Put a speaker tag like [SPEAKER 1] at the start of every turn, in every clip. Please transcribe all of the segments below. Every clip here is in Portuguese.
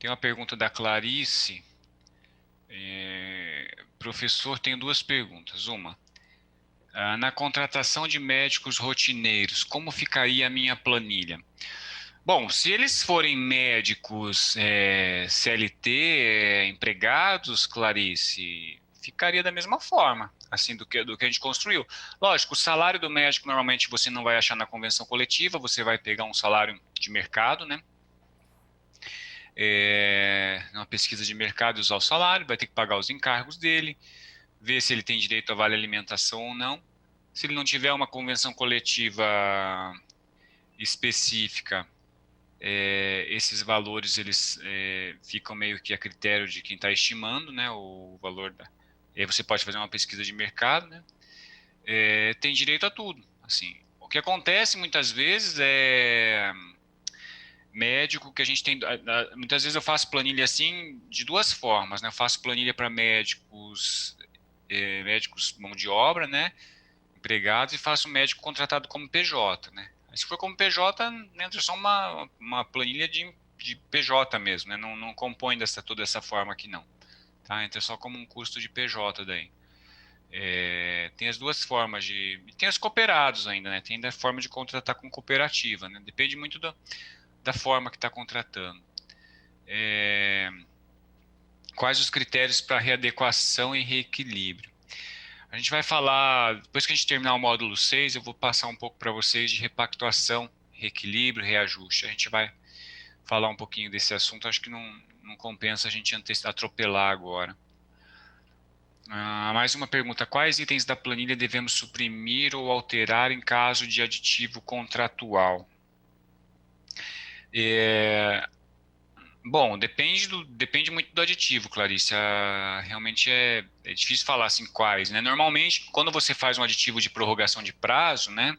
[SPEAKER 1] Tem uma pergunta da Clarice. Professor, tenho duas perguntas. Uma, na contratação de médicos rotineiros, como ficaria a minha planilha? Bom, se eles forem médicos CLT, empregados, Clarice, ficaria da mesma forma, assim, do que a gente construiu. Lógico, o salário do médico normalmente você não vai achar na convenção coletiva, você vai pegar um salário de mercado, né? Numa pesquisa de mercado, usar o salário, vai ter que pagar os encargos dele, ver se ele tem direito a vale alimentação ou não. Se ele não tiver uma convenção coletiva específica, esses valores eles ficam meio que a critério de quem está estimando, né, o valor da. E aí você pode fazer uma pesquisa de mercado, né? Tem direito a tudo. Assim, o que acontece muitas vezes é médico que a gente tem. Muitas vezes eu faço planilha assim de duas formas, né? Eu faço planilha para médicos, médicos mão de obra, né? Empregados, e faço médico contratado como PJ, né? Aí, se for como PJ, entra só uma planilha de PJ mesmo, né? Não compõe toda essa forma aqui não. Tá? Entra só como um custo de PJ daí. Tem as duas formas de. Tem os cooperados ainda, né? Tem a forma de contratar com cooperativa, né? Depende muito da forma que está contratando. Quais os critérios para readequação e reequilíbrio? A gente vai falar, depois que a gente terminar o módulo 6, eu vou passar um pouco para vocês de repactuação, reequilíbrio, reajuste. A gente vai falar um pouquinho desse assunto, acho que não compensa a gente atropelar agora. Mais uma pergunta: quais itens da planilha devemos suprimir ou alterar em caso de aditivo contratual? Bom, depende muito do aditivo, Clarice. Realmente é difícil falar assim quais, né? Normalmente, quando você faz um aditivo de prorrogação de prazo, né?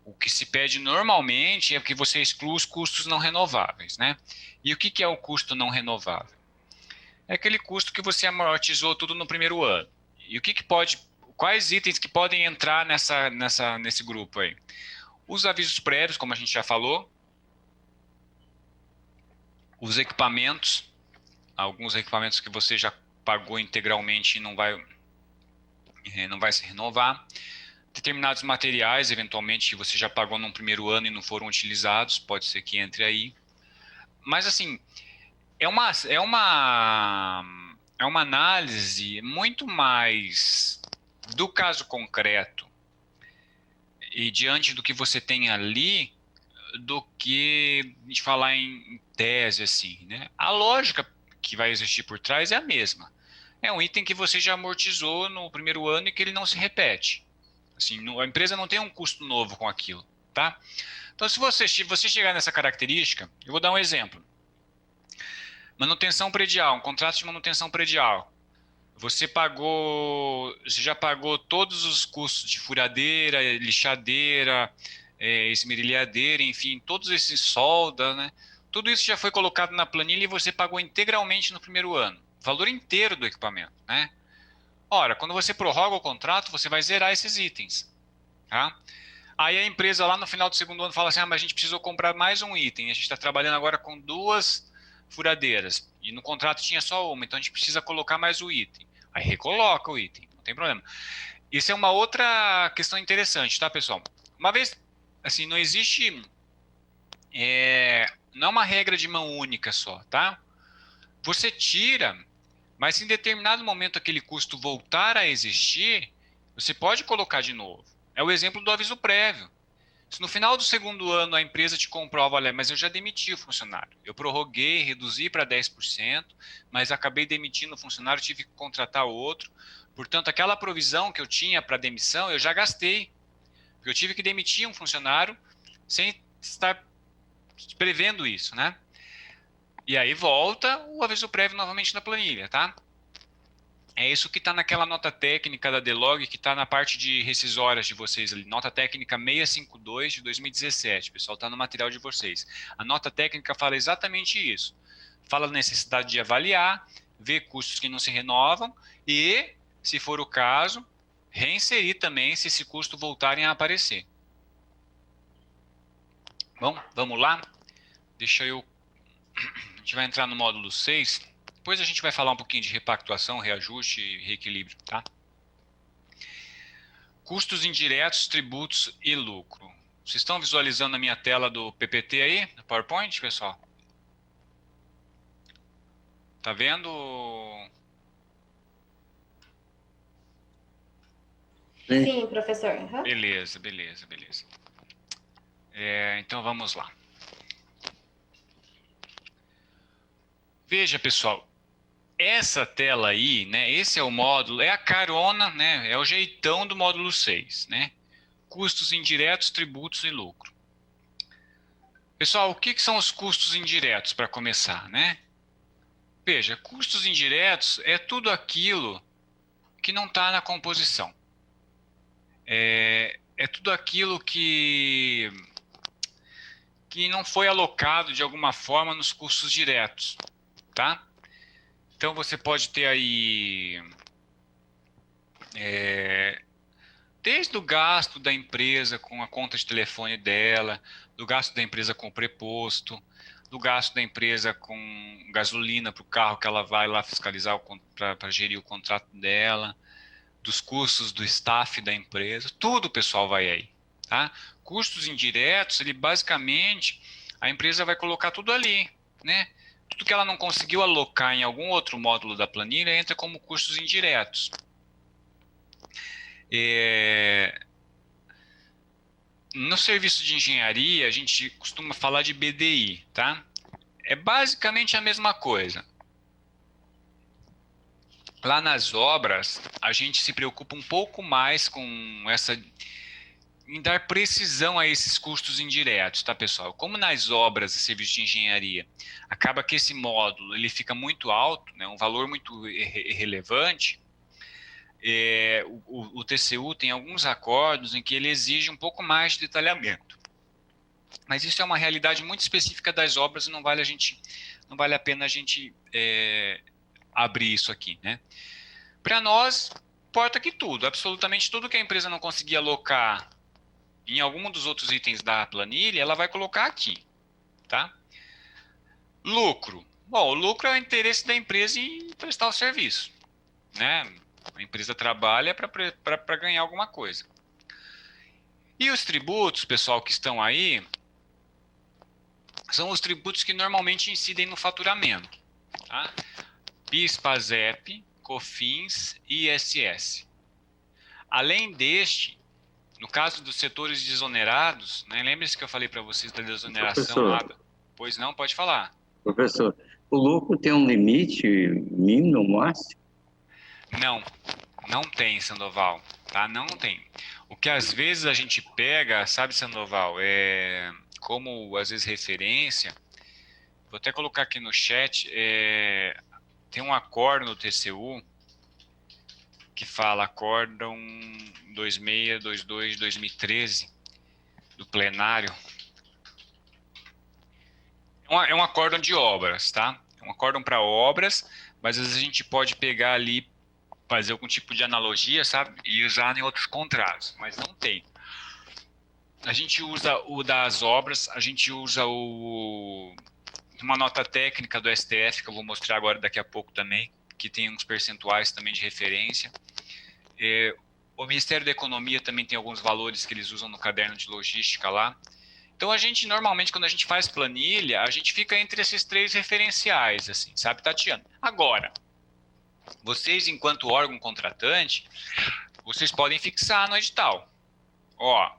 [SPEAKER 1] O que se pede normalmente é que você exclua os custos não renováveis, né? E o que é o custo não renovável? É aquele custo que você amortizou tudo no primeiro ano. E quais itens que podem entrar nesse grupo aí? Os avisos prévios, como a gente já falou, os equipamentos, alguns equipamentos que você já pagou integralmente e não vai se renovar. Determinados materiais, eventualmente, que você já pagou no primeiro ano e não foram utilizados, pode ser que entre aí. Mas, assim, é uma análise muito mais do caso concreto e diante do que você tem ali, do que a gente falar em tese, assim, né? A lógica que vai existir por trás é a mesma. É um item que você já amortizou no primeiro ano e que ele não se repete. Assim, a empresa não tem um custo novo com aquilo, tá? Então, se você chegar nessa característica, eu vou dar um exemplo. Manutenção predial, um contrato de manutenção predial. Você já pagou todos os custos de furadeira, lixadeira, esmerilhadeira, enfim, todos esses solda, né? Tudo isso já foi colocado na planilha e você pagou integralmente no primeiro ano. O valor inteiro do equipamento, né? Ora, quando você prorroga o contrato, você vai zerar esses itens, tá? Aí a empresa lá no final do segundo ano fala assim, mas a gente precisou comprar mais um item, a gente está trabalhando agora com duas furadeiras, e no contrato tinha só uma, então a gente precisa colocar mais o item. Aí recoloca o item, não tem problema. Isso é uma outra questão interessante, tá, pessoal? Uma vez, assim, não existe, não é uma regra de mão única só, tá? Você tira, mas se em determinado momento aquele custo voltar a existir, você pode colocar de novo. É o exemplo do aviso prévio. Se no final do segundo ano a empresa te comprova, olha, mas eu já demiti o funcionário, eu prorroguei, reduzi para 10%, mas acabei demitindo o funcionário, tive que contratar outro, portanto, aquela provisão que eu tinha para demissão, eu já gastei, porque eu tive que demitir um funcionário sem estar prevendo isso, né? E aí volta o aviso prévio novamente na planilha, tá? É isso que está naquela nota técnica da Delog, que está na parte de rescisórias de vocês ali. Nota técnica 652 de 2017, pessoal, está no material de vocês. A nota técnica fala exatamente isso. Fala da necessidade de avaliar, ver custos que não se renovam e, se for o caso, reinserir também se esse custo voltarem a aparecer. Bom, vamos lá? Deixa eu A gente vai entrar no módulo 6. Depois a gente vai falar um pouquinho de repactuação, reajuste e reequilíbrio, tá? Custos indiretos, tributos e lucro. Vocês estão visualizando a minha tela do PPT aí, no PowerPoint, pessoal? Tá vendo?
[SPEAKER 2] Sim, professor. Uhum.
[SPEAKER 1] Beleza, beleza, beleza. Então vamos lá. Veja, pessoal, essa tela aí, né? Esse é o módulo, é a carona, né? É o jeitão do módulo 6, né? Custos indiretos, tributos e lucro. Pessoal, o que são os custos indiretos para começar, né? Veja, custos indiretos é tudo aquilo que não está na composição. É tudo aquilo que não foi alocado de alguma forma nos custos diretos, tá? Então você pode ter aí desde o gasto da empresa com a conta de telefone dela, do gasto da empresa com o preposto, do gasto da empresa com gasolina para o carro que ela vai lá fiscalizar para gerir o contrato dela, dos custos do staff da empresa, tudo pessoal vai aí, tá? Custos indiretos, ele basicamente a empresa vai colocar tudo ali, né? Tudo que ela não conseguiu alocar em algum outro módulo da planilha entra como custos indiretos. No serviço de engenharia, a gente costuma falar de BDI, tá? É basicamente a mesma coisa. Lá nas obras, a gente se preocupa um pouco mais com em dar precisão a esses custos indiretos, tá, pessoal? Como nas obras e serviços de engenharia, acaba que esse módulo ele fica muito alto, né, um valor muito relevante, o TCU tem alguns acordos em que ele exige um pouco mais de detalhamento. Mas isso é uma realidade muito específica das obras e não vale a pena a gente abrir isso aqui, né? Para nós, importa que tudo, absolutamente tudo que a empresa não conseguir alocar em algum dos outros itens da planilha, ela vai colocar aqui, tá? Lucro. Bom, o lucro é o interesse da empresa em prestar o serviço, né? A empresa trabalha para ganhar alguma coisa. E os tributos, pessoal, que estão aí, são os tributos que normalmente incidem no faturamento, tá? PIS, PASEP, COFINS e ISS. Além deste, no caso dos setores desonerados, né, lembre-se que eu falei para vocês da desoneração lá. Pois não, pode falar.
[SPEAKER 3] Professor, o lucro tem um limite mínimo, máximo?
[SPEAKER 1] Não, não tem, Sandoval, tá? Não tem. O que às vezes a gente pega, sabe, Sandoval, como às vezes referência, vou até colocar aqui no chat, tem um acordo no TCU que fala acórdão 2622 de 2013 do plenário. É um acórdão de obras, tá? É um acórdão para obras, mas às vezes a gente pode pegar ali, fazer algum tipo de analogia, sabe? E usar em outros contratos, mas não tem. A gente usa o das obras, a gente usa uma nota técnica do STF, que eu vou mostrar agora daqui a pouco também, que tem uns percentuais também de referência. O Ministério da Economia também tem alguns valores que eles usam no caderno de logística lá. Então, a gente, normalmente, quando a gente faz planilha, a gente fica entre esses três referenciais, assim, sabe, Tatiana? Agora, vocês, enquanto órgão contratante, vocês podem fixar no edital. Ó,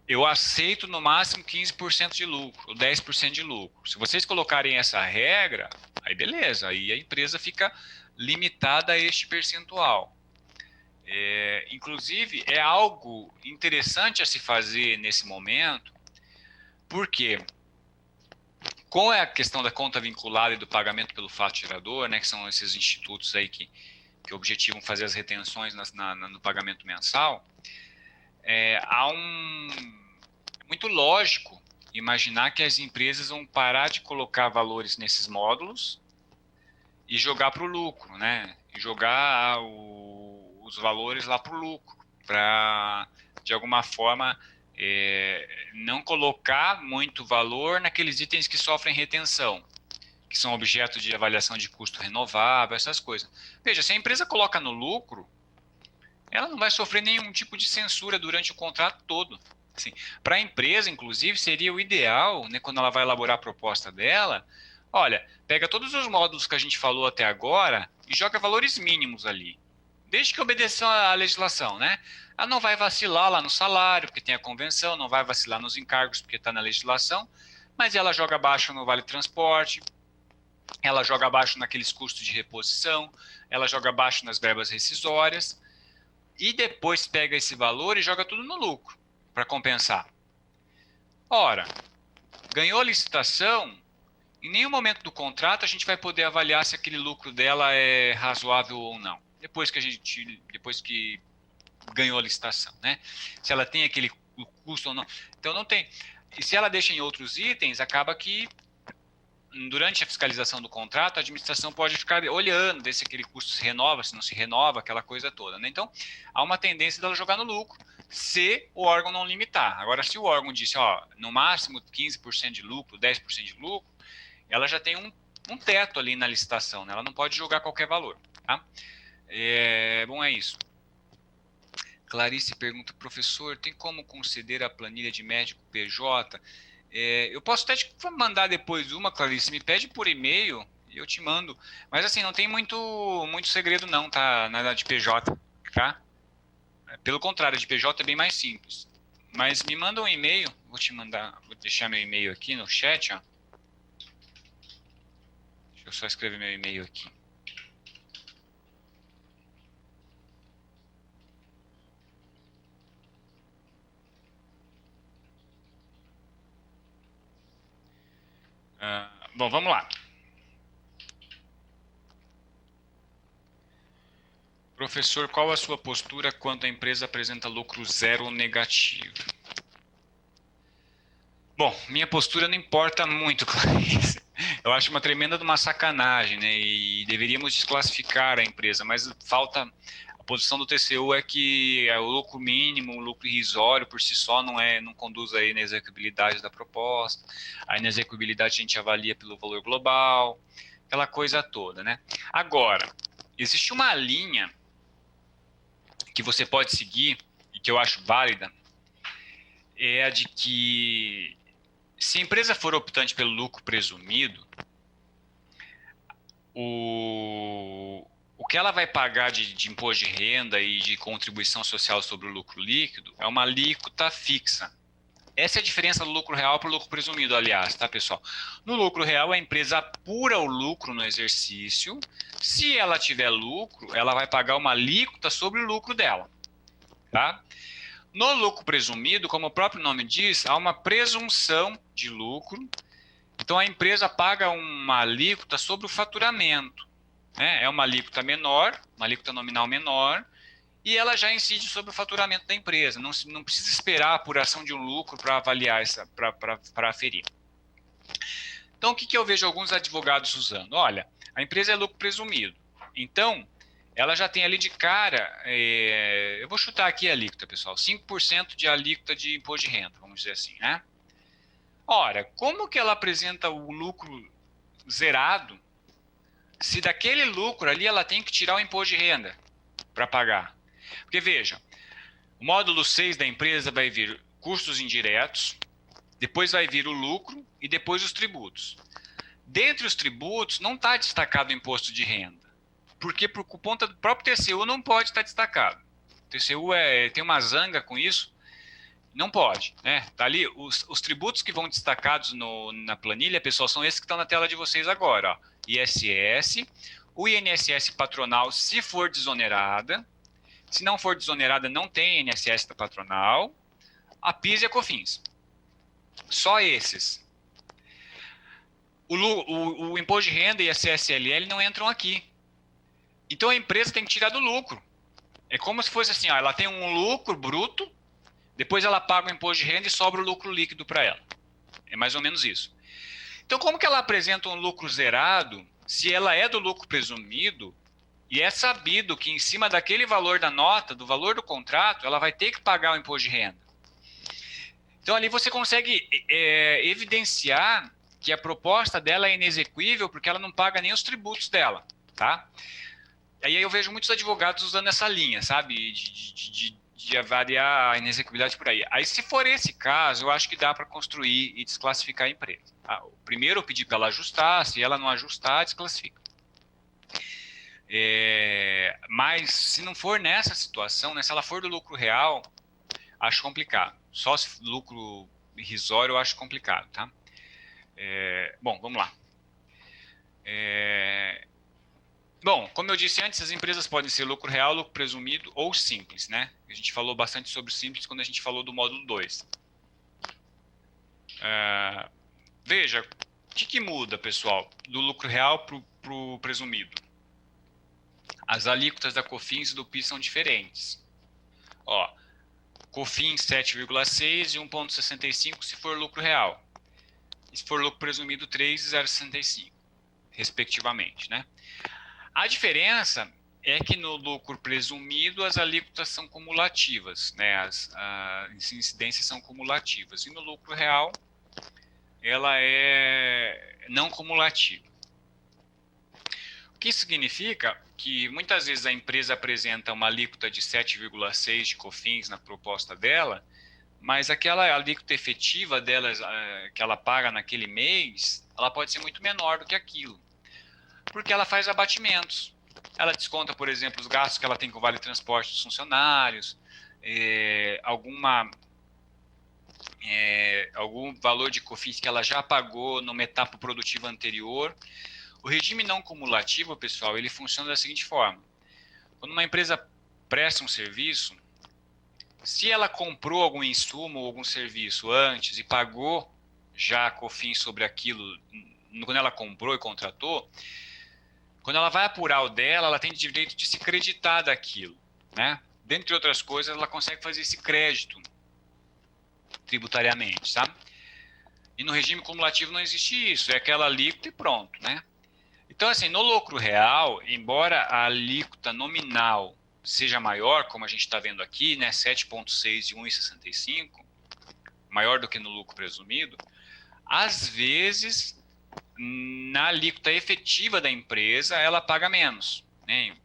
[SPEAKER 1] eu aceito no máximo 15% de lucro, ou 10% de lucro. Se vocês colocarem essa regra, aí beleza, aí a empresa fica limitada a este percentual. Inclusive, é algo interessante a se fazer nesse momento, porque com a questão da conta vinculada e do pagamento pelo fato gerador, né, que são esses institutos aí que objetivam fazer as retenções no pagamento mensal, é muito lógico imaginar que as empresas vão parar de colocar valores nesses módulos e jogar para o lucro, né? E jogar os valores lá para o lucro, para, de alguma forma, não colocar muito valor naqueles itens que sofrem retenção, que são objeto de avaliação de custo renovável, essas coisas. Veja, se a empresa coloca no lucro, ela não vai sofrer nenhum tipo de censura durante o contrato todo. Assim, para a empresa, inclusive, seria o ideal, né, quando ela vai elaborar a proposta dela, olha, pega todos os módulos que a gente falou até agora e joga valores mínimos ali, desde que obedeça à legislação, né? Ela não vai vacilar lá no salário, porque tem a convenção, não vai vacilar nos encargos, porque está na legislação, mas ela joga abaixo no vale transporte, ela joga abaixo naqueles custos de reposição, ela joga abaixo nas verbas rescisórias, e depois pega esse valor e joga tudo no lucro, para compensar. Ora, ganhou a licitação, em nenhum momento do contrato a gente vai poder avaliar se aquele lucro dela é razoável ou não, depois que ganhou a licitação, né? Se ela tem aquele custo ou não. Então não tem. E se ela deixa em outros itens, acaba que durante a fiscalização do contrato, a administração pode ficar olhando, ver se aquele custo se renova, se não se renova, aquela coisa toda, né? Então, há uma tendência dela jogar no lucro, se o órgão não limitar. Agora, se o órgão disse, ó, no máximo 15% de lucro, 10% de lucro, ela já tem um teto ali na licitação, né? Ela não pode jogar qualquer valor, tá? Bom, é isso. Clarice pergunta, professor, tem como conceder a planilha de médico PJ? Eu posso até te mandar depois uma, Clarice, me pede por e-mail e eu te mando. Mas assim, não tem muito segredo não, tá? Nada de PJ, tá? Pelo contrário, de PJ é bem mais simples. Mas me manda um e-mail, vou te mandar, vou deixar meu e-mail aqui no chat, ó. Deixa eu só escrever meu e-mail aqui. Bom, vamos lá. Professor, qual a sua postura quando a empresa apresenta lucro zero ou negativo? Bom, minha postura não importa muito, Clarice. Eu acho uma tremenda de uma sacanagem, né? E deveríamos desclassificar a empresa, mas falta... A posição do TCU é que o lucro mínimo, o lucro irrisório por si só não conduz à inexequibilidade da proposta. A inexequibilidade a gente avalia pelo valor global, aquela coisa toda, né? Agora, existe uma linha que você pode seguir e que eu acho válida, é a de que se a empresa for optante pelo lucro presumido, o que ela vai pagar de imposto de renda e de contribuição social sobre o lucro líquido é uma alíquota fixa. Essa é a diferença do lucro real para o lucro presumido, aliás, tá, pessoal? No lucro real, a empresa apura o lucro no exercício. Se ela tiver lucro, ela vai pagar uma alíquota sobre o lucro dela, tá? No lucro presumido, como o próprio nome diz, há uma presunção de lucro. Então, a empresa paga uma alíquota sobre o faturamento, né? É uma alíquota menor, uma alíquota nominal menor, e ela já incide sobre o faturamento da empresa. Não precisa esperar a apuração de um lucro para avaliar, para aferir. Então, o que eu vejo alguns advogados usando? Olha, a empresa é lucro presumido. Então, ela já tem ali de cara, eu vou chutar aqui a alíquota, pessoal, 5% de alíquota de imposto de renda, vamos dizer assim, né? Ora, como que ela apresenta o lucro zerado, se daquele lucro ali ela tem que tirar o imposto de renda para pagar? Porque, veja, o módulo 6 da empresa vai vir custos indiretos, depois vai vir o lucro e depois os tributos. Dentre os tributos não está destacado o imposto de renda, porque por conta do próprio TCU não pode estar destacado. O TCU tem uma zanga com isso, não pode, né? Tá ali, os tributos que vão destacados na planilha, pessoal, são esses que estão na tela de vocês agora, ó. ISS, o INSS patronal, se for desonerada. Se não for desonerada, não tem INSS da patronal, a PIS e a COFINS. Só esses. O imposto de renda e a CSLL não entram aqui. Então a empresa tem que tirar do lucro. É como se fosse assim, ó, ela tem um lucro bruto, depois ela paga o imposto de renda e sobra o lucro líquido para ela. É mais ou menos isso. Então como que ela apresenta um lucro zerado, se ela é do lucro presumido, e é sabido que em cima daquele valor da nota, do valor do contrato, ela vai ter que pagar o imposto de renda? Então, ali você consegue evidenciar que a proposta dela é inexequível porque ela não paga nem os tributos dela, tá? Aí eu vejo muitos advogados usando essa linha, sabe? De avaliar a inexequibilidade por aí. Aí, se for esse caso, eu acho que dá para construir e desclassificar a empresa. Tá? Primeiro, eu pedi para ela ajustar, se ela não ajustar, desclassifica. Mas, se não for nessa situação, né, se ela for do lucro real, acho complicado. Só se lucro irrisório eu acho complicado, tá? Bom, vamos lá. Bom, como eu disse antes, as empresas podem ser lucro real, lucro presumido ou simples, né? A gente falou bastante sobre simples quando a gente falou do módulo 2. Veja, o que muda, pessoal, do lucro real para o presumido? As alíquotas da COFINS e do PIS são diferentes. Ó, COFINS 7,6 e 1,65 se for lucro real. E se for lucro presumido, 3,065, respectivamente, né? A diferença é que no lucro presumido as alíquotas são cumulativas, né? As incidências são cumulativas. E no lucro real, ela é não cumulativa. O que significa que muitas vezes a empresa apresenta uma alíquota de 7,6 de COFINS na proposta dela, mas aquela alíquota efetiva dela, que ela paga naquele mês, ela pode ser muito menor do que aquilo. Porque ela faz abatimentos. Ela desconta, por exemplo, os gastos que ela tem com o vale transporte dos funcionários, algum valor de COFINS que ela já pagou numa etapa produtiva anterior. O regime não cumulativo, pessoal, ele funciona da seguinte forma. Quando uma empresa presta um serviço, se ela comprou algum insumo ou algum serviço antes e pagou já a COFINS sobre aquilo, quando ela comprou e contratou, quando ela vai apurar o dela, ela tem direito de se creditar daquilo, né? Dentre outras coisas, ela consegue fazer esse crédito tributariamente, tá? E no regime cumulativo não existe isso, é aquela alíquota e pronto, né? Então, assim, no lucro real, embora a alíquota nominal seja maior, como a gente está vendo aqui, né, 7,6 e 1,65, maior do que no lucro presumido, às vezes, na alíquota efetiva da empresa, ela paga menos, né?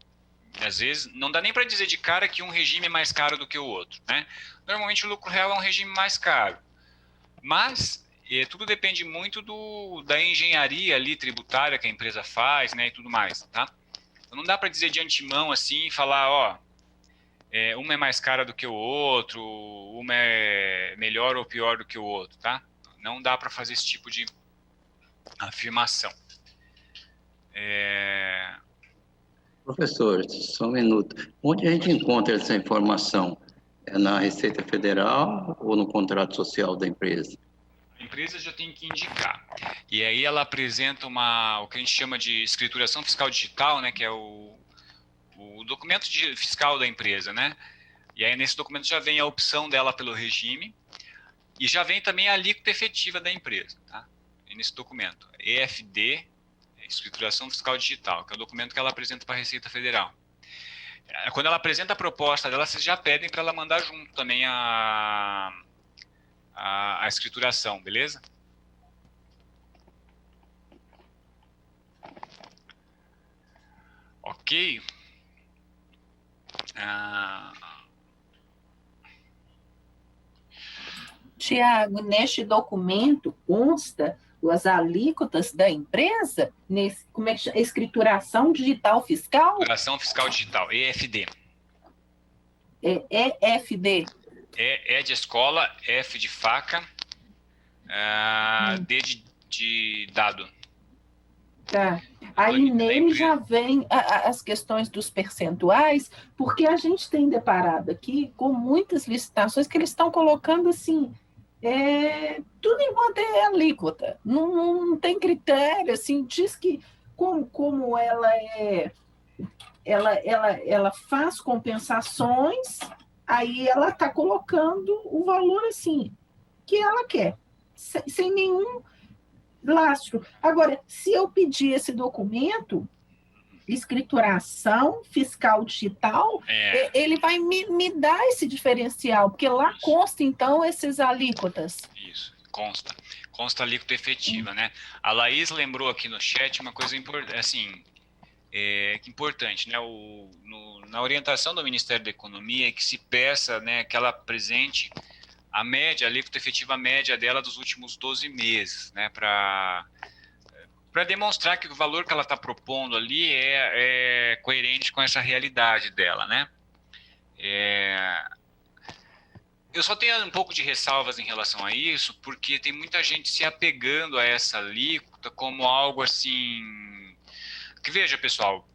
[SPEAKER 1] Às vezes, não dá nem para dizer de cara que um regime é mais caro do que o outro, né? Normalmente, o lucro real é um regime mais caro, mas tudo depende muito da engenharia ali tributária que a empresa faz, né, e tudo mais, tá? Então, não dá para dizer de antemão assim, falar, ó, uma é mais cara do que o outro, uma é melhor ou pior do que o outro, tá? Não dá para fazer esse tipo de afirmação.
[SPEAKER 3] Professor, só um minuto. Onde a gente encontra essa informação? É na Receita Federal ou no contrato social da empresa?
[SPEAKER 1] A empresa já tem que indicar. E aí ela apresenta o que a gente chama de escrituração fiscal digital, né, que é o documento fiscal da empresa, né? E aí nesse documento já vem a opção dela pelo regime e já vem também a alíquota efetiva da empresa, tá? E nesse documento, EFD, escrituração fiscal digital, que é o documento que ela apresenta para a Receita Federal. Quando ela apresenta a proposta dela, vocês já pedem para ela mandar junto também a escrituração, beleza? Ok.
[SPEAKER 4] Tiago, neste documento consta as alíquotas da empresa, como é que chama? Escrituração digital fiscal?
[SPEAKER 1] Escrituração fiscal digital, EFD.
[SPEAKER 4] EFD.
[SPEAKER 1] E de escola, F de faca, D de dado.
[SPEAKER 4] Tá. Aí nele já vem as questões dos percentuais, porque a gente tem deparado aqui com muitas licitações que eles estão colocando assim, tudo enquanto é alíquota, não tem critério, assim, diz que como ela faz compensações, aí ela está colocando o valor assim, que ela quer, sem nenhum lastro. Agora, se eu pedir esse documento, escrituração fiscal digital, ele vai me dar esse diferencial, porque lá consta, então, esses alíquotas.
[SPEAKER 1] Isso, consta a alíquota efetiva, né? A Laís lembrou aqui no chat uma coisa assim, importante, né? Na orientação do Ministério da Economia, que se peça, né, que ela apresente a alíquota efetiva média dela dos últimos 12 meses, né, para demonstrar que o valor que ela está propondo ali é coerente com essa realidade dela, né? Eu só tenho um pouco de ressalvas em relação a isso, porque tem muita gente se apegando a essa alíquota como algo assim... Que veja, pessoal,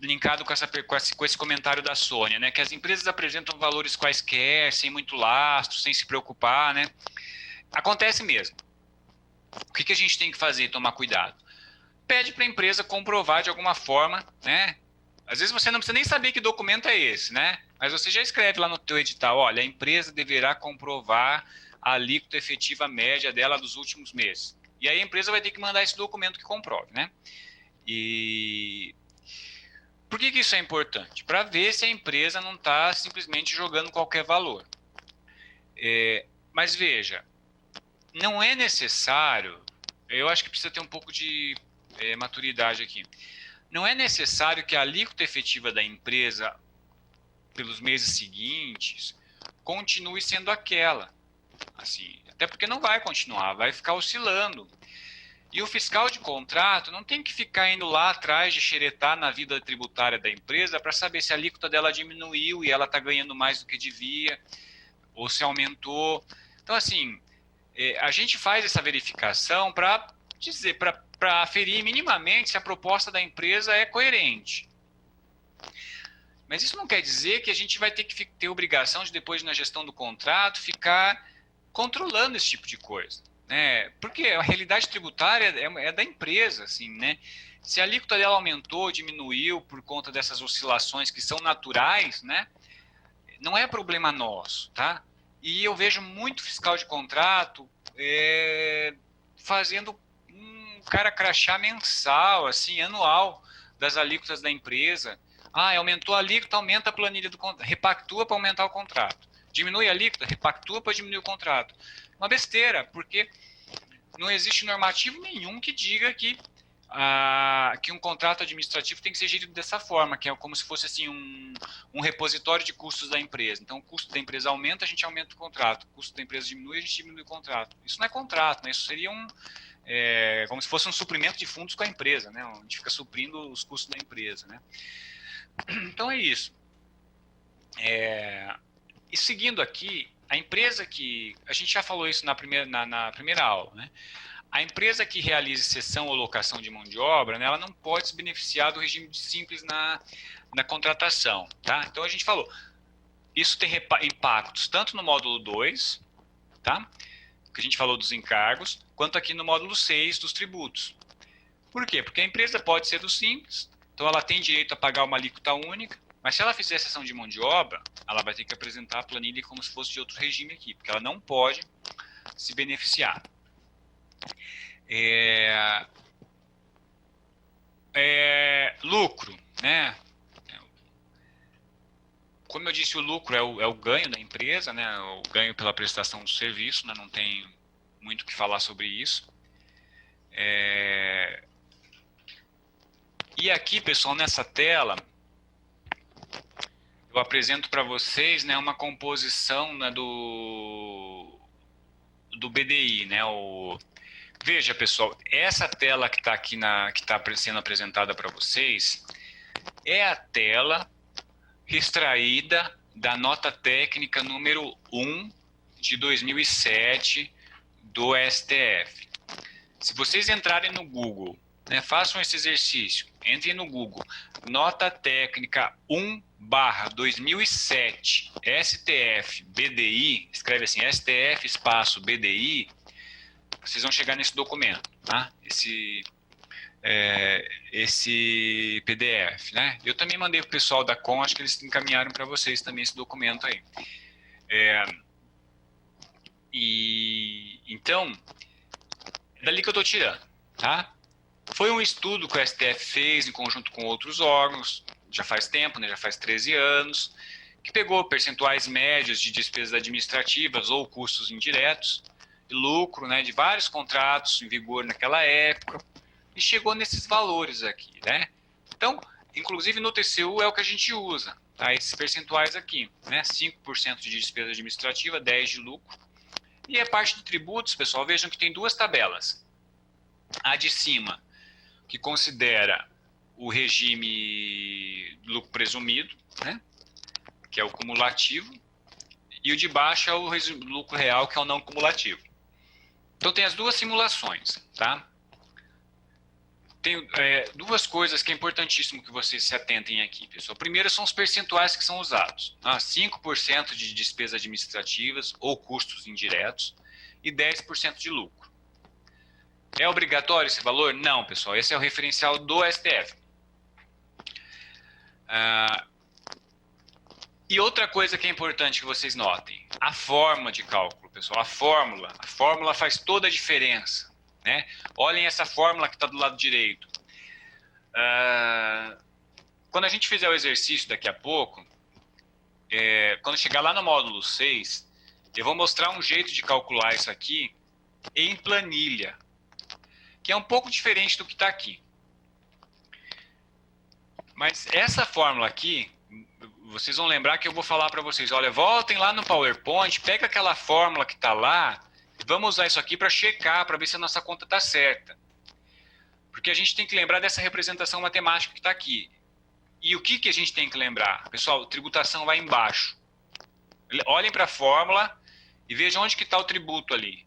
[SPEAKER 1] linkado com esse comentário da Sônia, né, que as empresas apresentam valores quaisquer, sem muito lastro, sem se preocupar, né? Acontece mesmo. O que a gente tem que fazer? Tomar cuidado. Pede para a empresa comprovar de alguma forma, né? Às vezes você não precisa nem saber que documento é esse, né? Mas você já escreve lá no teu edital, olha, a empresa deverá comprovar a alíquota efetiva média dela dos últimos meses. E aí a empresa vai ter que mandar esse documento que comprove, né? E por que isso é importante? Para ver se a empresa não está simplesmente jogando qualquer valor. Mas veja, não é necessário, eu acho que precisa ter um pouco de maturidade aqui. Não é necessário que a alíquota efetiva da empresa, pelos meses seguintes, continue sendo aquela. Assim, até porque não vai continuar, vai ficar oscilando. E o fiscal de contrato não tem que ficar indo lá atrás de xeretar na vida tributária da empresa para saber se a alíquota dela diminuiu e ela está ganhando mais do que devia, ou se aumentou. Então, assim, a gente faz essa verificação para dizer, para aferir minimamente se a proposta da empresa é coerente. Mas isso não quer dizer que a gente vai ter que ter obrigação de, depois, na gestão do contrato, ficar controlando esse tipo de coisa, né? Porque a realidade tributária é da empresa, assim, né? Se a alíquota dela aumentou, diminuiu por conta dessas oscilações que são naturais, né? Não é problema nosso, tá? E eu vejo muito fiscal de contrato fazendo um cara crachá mensal, assim, anual, das alíquotas da empresa. Aumentou a alíquota, aumenta a planilha do contrato, repactua para aumentar o contrato. Diminui a alíquota, repactua para diminuir o contrato. Uma besteira, porque não existe normativo nenhum que diga que um contrato administrativo tem que ser gerido dessa forma, que é como se fosse assim um repositório de custos da empresa. Então, o custo da empresa aumenta, a gente aumenta o contrato. O custo da empresa diminui, a gente diminui o contrato. Isso não é contrato, né? Isso seria como se fosse um suprimento de fundos com a empresa, né? A gente fica suprindo os custos da empresa, né? Então, é isso. E seguindo aqui, a empresa que... A gente já falou isso na primeira aula, né? A empresa que realiza cessão ou locação de mão de obra, né, ela não pode se beneficiar do regime simples na contratação, tá? Então, a gente falou, isso tem impactos tanto no módulo 2, tá? Que a gente falou dos encargos, quanto aqui no módulo 6 dos tributos. Por quê? Porque a empresa pode ser do simples, então ela tem direito a pagar uma alíquota única, mas se ela fizer cessão de mão de obra, ela vai ter que apresentar a planilha como se fosse de outro regime aqui, porque ela não pode se beneficiar. Lucro, né? Como eu disse, o lucro é o ganho da empresa, né? O ganho pela prestação do serviço, né? Não tem muito o que falar sobre isso. E aqui, pessoal, nessa tela, eu apresento para vocês, né, uma composição, né, do BDI, né? Veja, pessoal, essa tela que está aqui que está sendo apresentada para vocês é a tela extraída da nota técnica número 1 de 2007 do STF. Se vocês entrarem no Google, né, façam esse exercício, entrem no Google, nota técnica 1/2007 STF BDI, escreve assim, STF espaço BDI, vocês vão chegar nesse documento, tá? Esse PDF, né? Eu também mandei para o pessoal da Com, acho que eles encaminharam para vocês também esse documento aí. Então, é dali que eu estou tirando, tá? Foi um estudo que o STF fez em conjunto com outros órgãos, já faz tempo, né, já faz 13 anos, que pegou percentuais médios de despesas administrativas ou custos indiretos, de lucro, né, de vários contratos em vigor naquela época, e chegou nesses valores aqui, né? Então, inclusive no TCU é o que a gente usa, tá? Esses percentuais aqui, né? 5% de despesa administrativa, 10% de lucro. E a parte de tributos, pessoal, vejam que tem duas tabelas. A de cima, que considera o regime lucro presumido, né? Que é o cumulativo, e o de baixo é o lucro real, que é o não cumulativo. Então tem as duas simulações, tá? Tem duas coisas que é importantíssimo que vocês se atentem aqui, pessoal. Primeiro são os percentuais que são usados. 5% de despesas administrativas ou custos indiretos e 10% de lucro. É obrigatório esse valor? Não, pessoal. Esse é o referencial do STF. E outra coisa que é importante que vocês notem, a forma de cálculo, pessoal. A fórmula faz toda a diferença, né? Olhem essa fórmula que está do lado direito. Quando a gente fizer o exercício daqui a pouco, quando chegar lá no módulo 6, eu vou mostrar um jeito de calcular isso aqui em planilha, que é um pouco diferente do que está aqui. Mas essa fórmula aqui, vocês vão lembrar que eu vou falar para vocês, olha, voltem lá no PowerPoint, pega aquela fórmula que está lá, e vamos usar isso aqui para checar, para ver se a nossa conta está certa. Porque a gente tem que lembrar dessa representação matemática que está aqui. E o que a gente tem que lembrar? Pessoal, tributação vai embaixo. Olhem para a fórmula e vejam onde que está o tributo ali.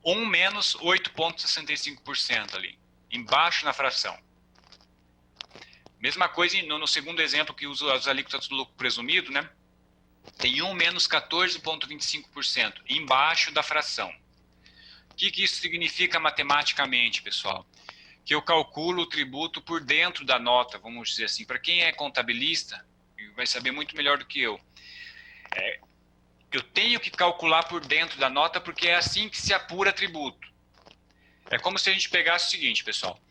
[SPEAKER 1] 1 menos 8,65% ali, embaixo na fração. Mesma coisa no segundo exemplo que usa as alíquotas do lucro presumido, né? Tem 1 menos 14,25%, embaixo da fração. O que isso significa matematicamente, pessoal? Que eu calculo o tributo por dentro da nota, vamos dizer assim. Para quem é contabilista, vai saber muito melhor do que eu. Eu tenho que calcular por dentro da nota porque é assim que se apura tributo. É como se a gente pegasse o seguinte, pessoal.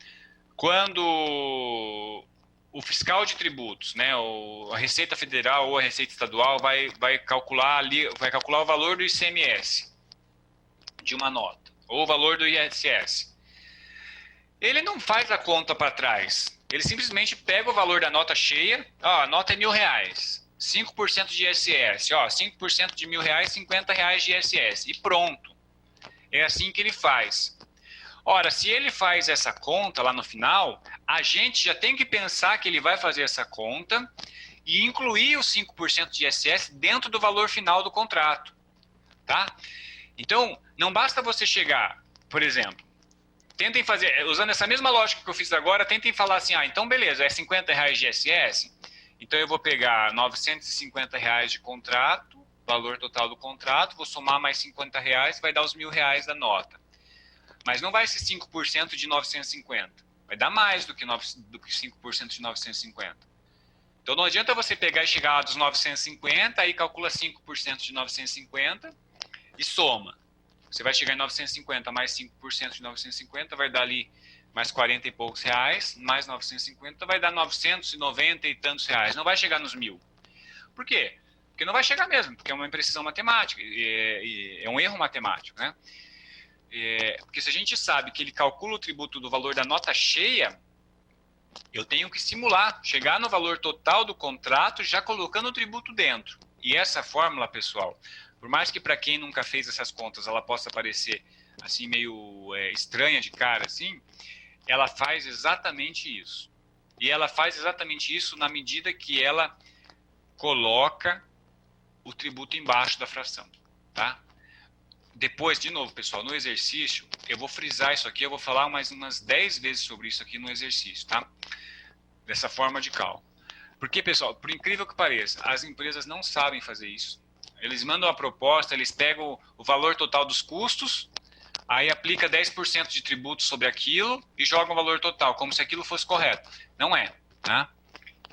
[SPEAKER 1] Quando o fiscal de tributos, né, a Receita Federal ou a Receita Estadual vai calcular o valor do ICMS de uma nota, ou o valor do ISS. Ele não faz a conta para trás. Ele simplesmente pega o valor da nota cheia, a nota é R$1.000, 5% de ISS, 5% de R$1.000, R$50 de ISS, e pronto. É assim que ele faz. Ora, se ele faz essa conta lá no final, a gente já tem que pensar que ele vai fazer essa conta e incluir os 5% de ISS dentro do valor final do contrato, tá? Então, não basta você chegar, por exemplo, tentem fazer, usando essa mesma lógica que eu fiz agora, tentem falar assim, então beleza, é R$50 de ISS, então eu vou pegar R$950 de contrato, valor total do contrato, vou somar mais R$50, vai dar os R$1.000 da nota. Mas não vai ser 5% de 950. Vai dar mais do que 5% de 950. Então não adianta você pegar e chegar lá dos 950, aí calcula 5% de 950 e soma. Você vai chegar em 950 mais 5% de 950, vai dar ali mais 40 e poucos reais, mais 950, vai dar 990 e tantos reais. Não vai chegar nos 1.000. Por quê? Porque não vai chegar mesmo, porque é uma imprecisão matemática, é um erro matemático, né? Porque se a gente sabe que ele calcula o tributo do valor da nota cheia, eu tenho que simular, chegar no valor total do contrato já colocando o tributo dentro. E essa fórmula, pessoal, por mais que para quem nunca fez essas contas ela possa parecer assim meio estranha de cara, assim, ela faz exatamente isso. E ela faz exatamente isso na medida que ela coloca o tributo embaixo da fração, tá? Depois, de novo, pessoal, no exercício, eu vou frisar isso aqui, eu vou falar mais umas 10 vezes sobre isso aqui no exercício, tá? Dessa forma de cálculo. Porque, pessoal, por incrível que pareça, as empresas não sabem fazer isso. Eles mandam a proposta, eles pegam o valor total dos custos, aí aplica 10% de tributo sobre aquilo e jogam o valor total, como se aquilo fosse correto. Não é, tá?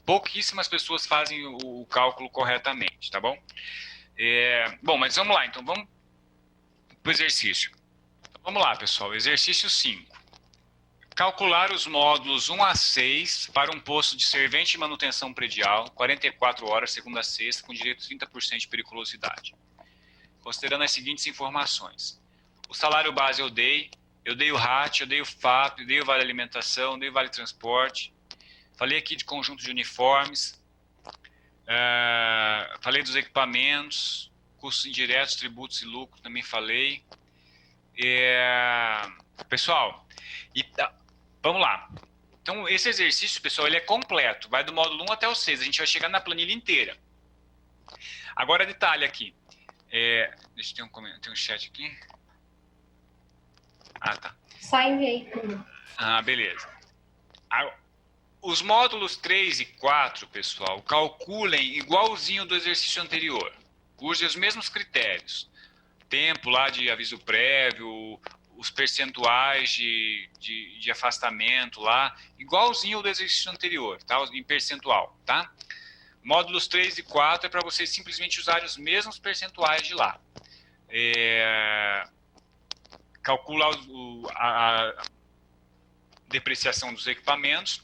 [SPEAKER 1] Pouquíssimas pessoas fazem o cálculo corretamente, tá bom? Bom, mas vamos lá, então vamos para o exercício. Então, vamos lá, pessoal, exercício 5. calcular os módulos 1 a 6 para um posto de servente de manutenção predial, 44 horas, segunda a sexta, com direito a 30% de periculosidade. Considerando as seguintes informações. O salário base eu dei o RAT, eu dei o FAP, eu dei o vale alimentação, eu dei o vale transporte. Falei aqui de conjunto de uniformes. Falei dos equipamentos, custos indiretos, tributos e lucro, também falei. Pessoal, vamos lá. Então, esse exercício, pessoal, ele é completo. Vai do módulo 1 até o 6. A gente vai chegar na planilha inteira. Agora, detalhe aqui. Deixa eu ter um chat aqui. Tá.
[SPEAKER 2] Só enviei.
[SPEAKER 1] Beleza. Os módulos 3 e 4, pessoal, calculem igualzinho do exercício anterior. Use os mesmos critérios. Tempo lá de aviso prévio, os percentuais de afastamento lá, igualzinho do exercício anterior, tá? Em percentual, tá? Módulos 3 e 4 é para vocês simplesmente usarem os mesmos percentuais de lá. Calcula a depreciação dos equipamentos.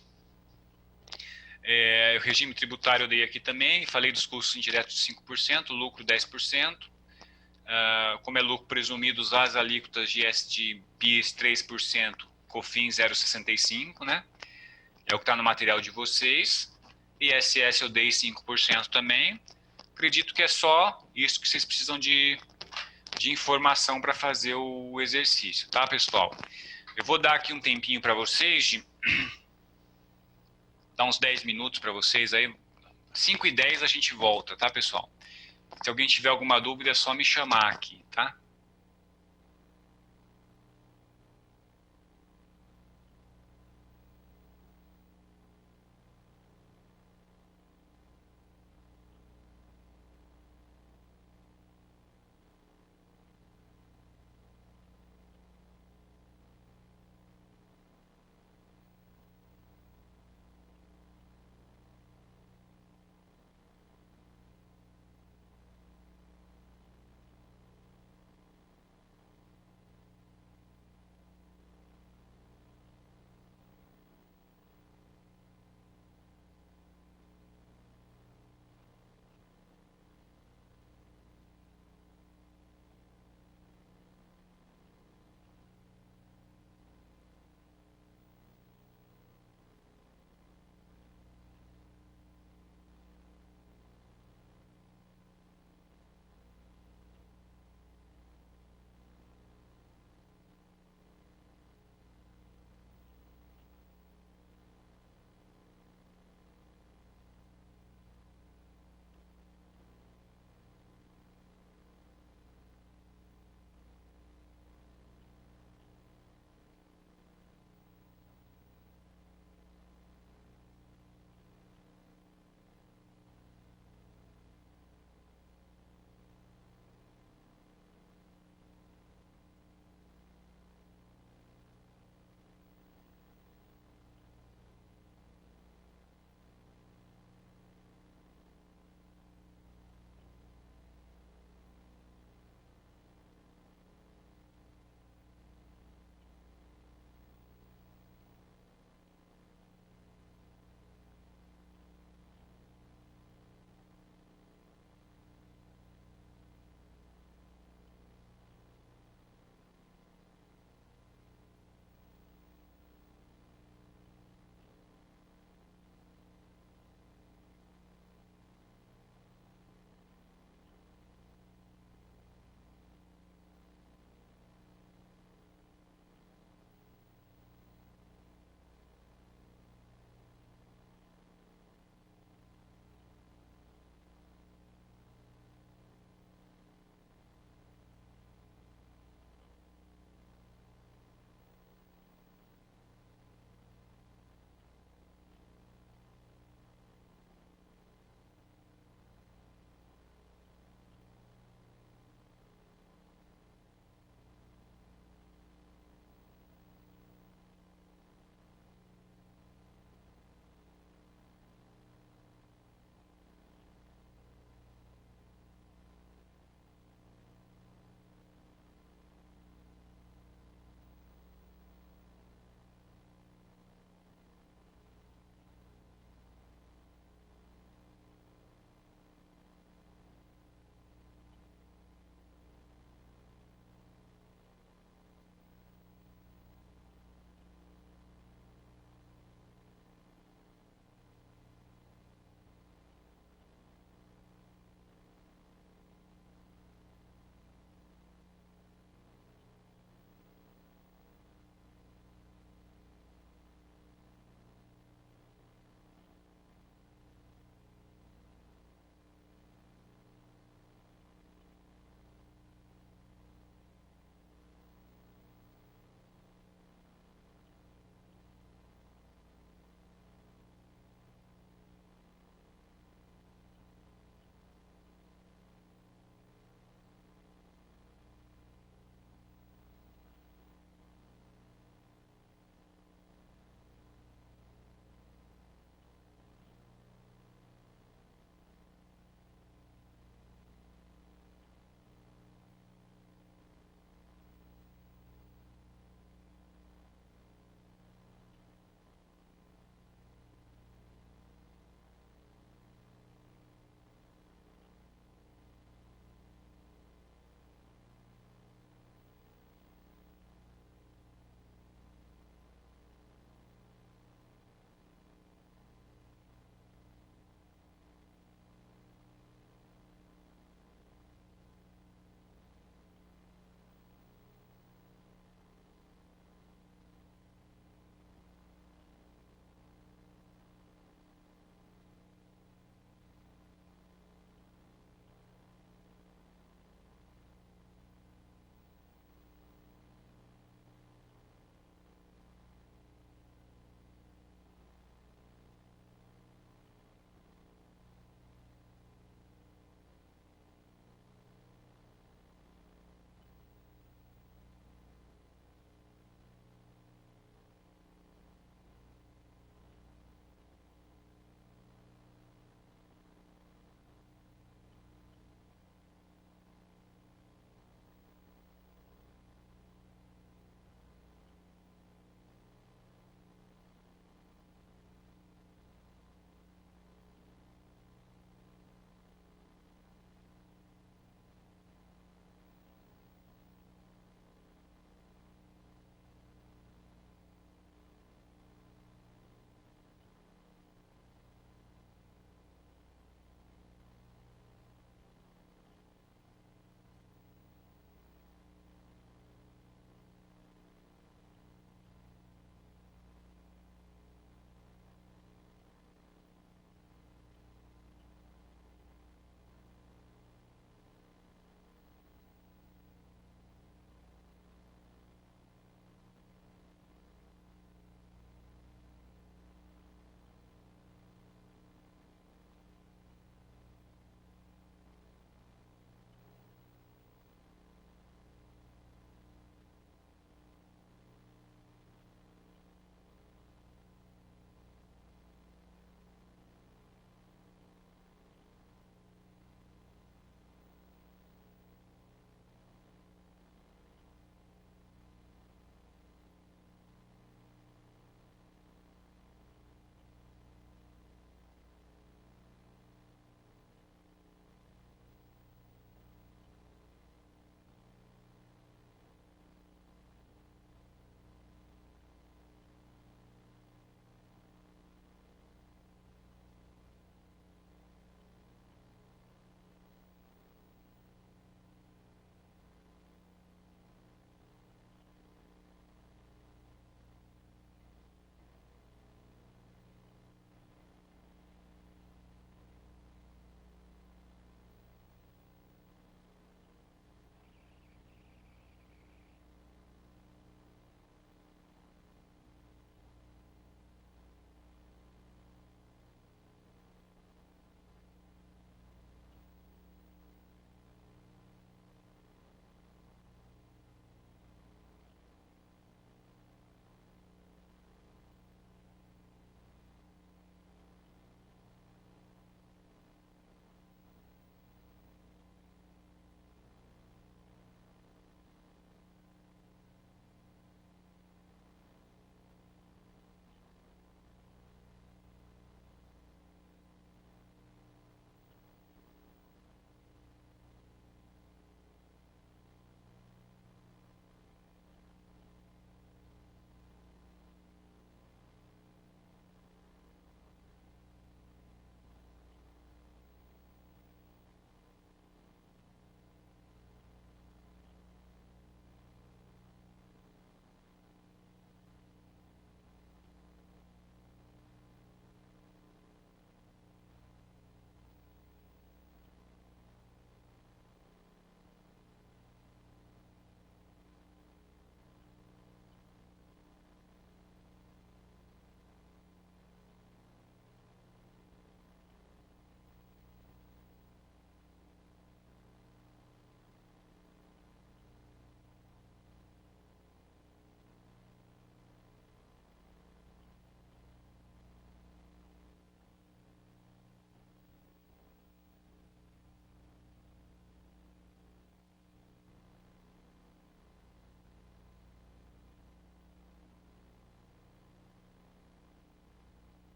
[SPEAKER 1] O regime tributário eu dei aqui também, falei dos custos indiretos de 5%, lucro 10%. Como é lucro presumido, usar as alíquotas de PIS 3%, COFINS 0,65%, né? É o que está no material de vocês. ISS eu dei 5% também. Acredito que é só isso que vocês precisam de informação para fazer o exercício, tá, pessoal? Eu vou dar aqui um tempinho para vocês, dar uns 10 minutos para vocês aí. 5h10 a gente volta, tá, pessoal? Se alguém tiver alguma dúvida, é só me chamar aqui, tá?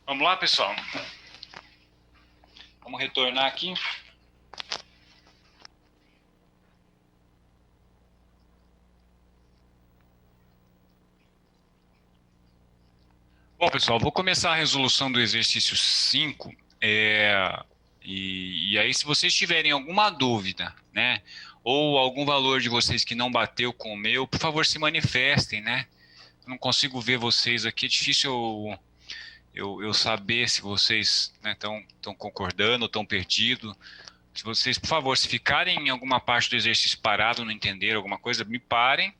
[SPEAKER 1] Vamos lá, pessoal? Vamos retornar aqui. Bom, pessoal, vou começar a resolução do exercício 5. E aí, se vocês tiverem alguma dúvida, né, ou algum valor de vocês que não bateu com o meu, por favor, se manifestem, né? Eu não consigo ver vocês aqui, é difícil eu saber se vocês estão concordando ou estão perdidos. Se vocês, por favor, se ficarem em alguma parte do exercício parado, não entenderam alguma coisa, me parem.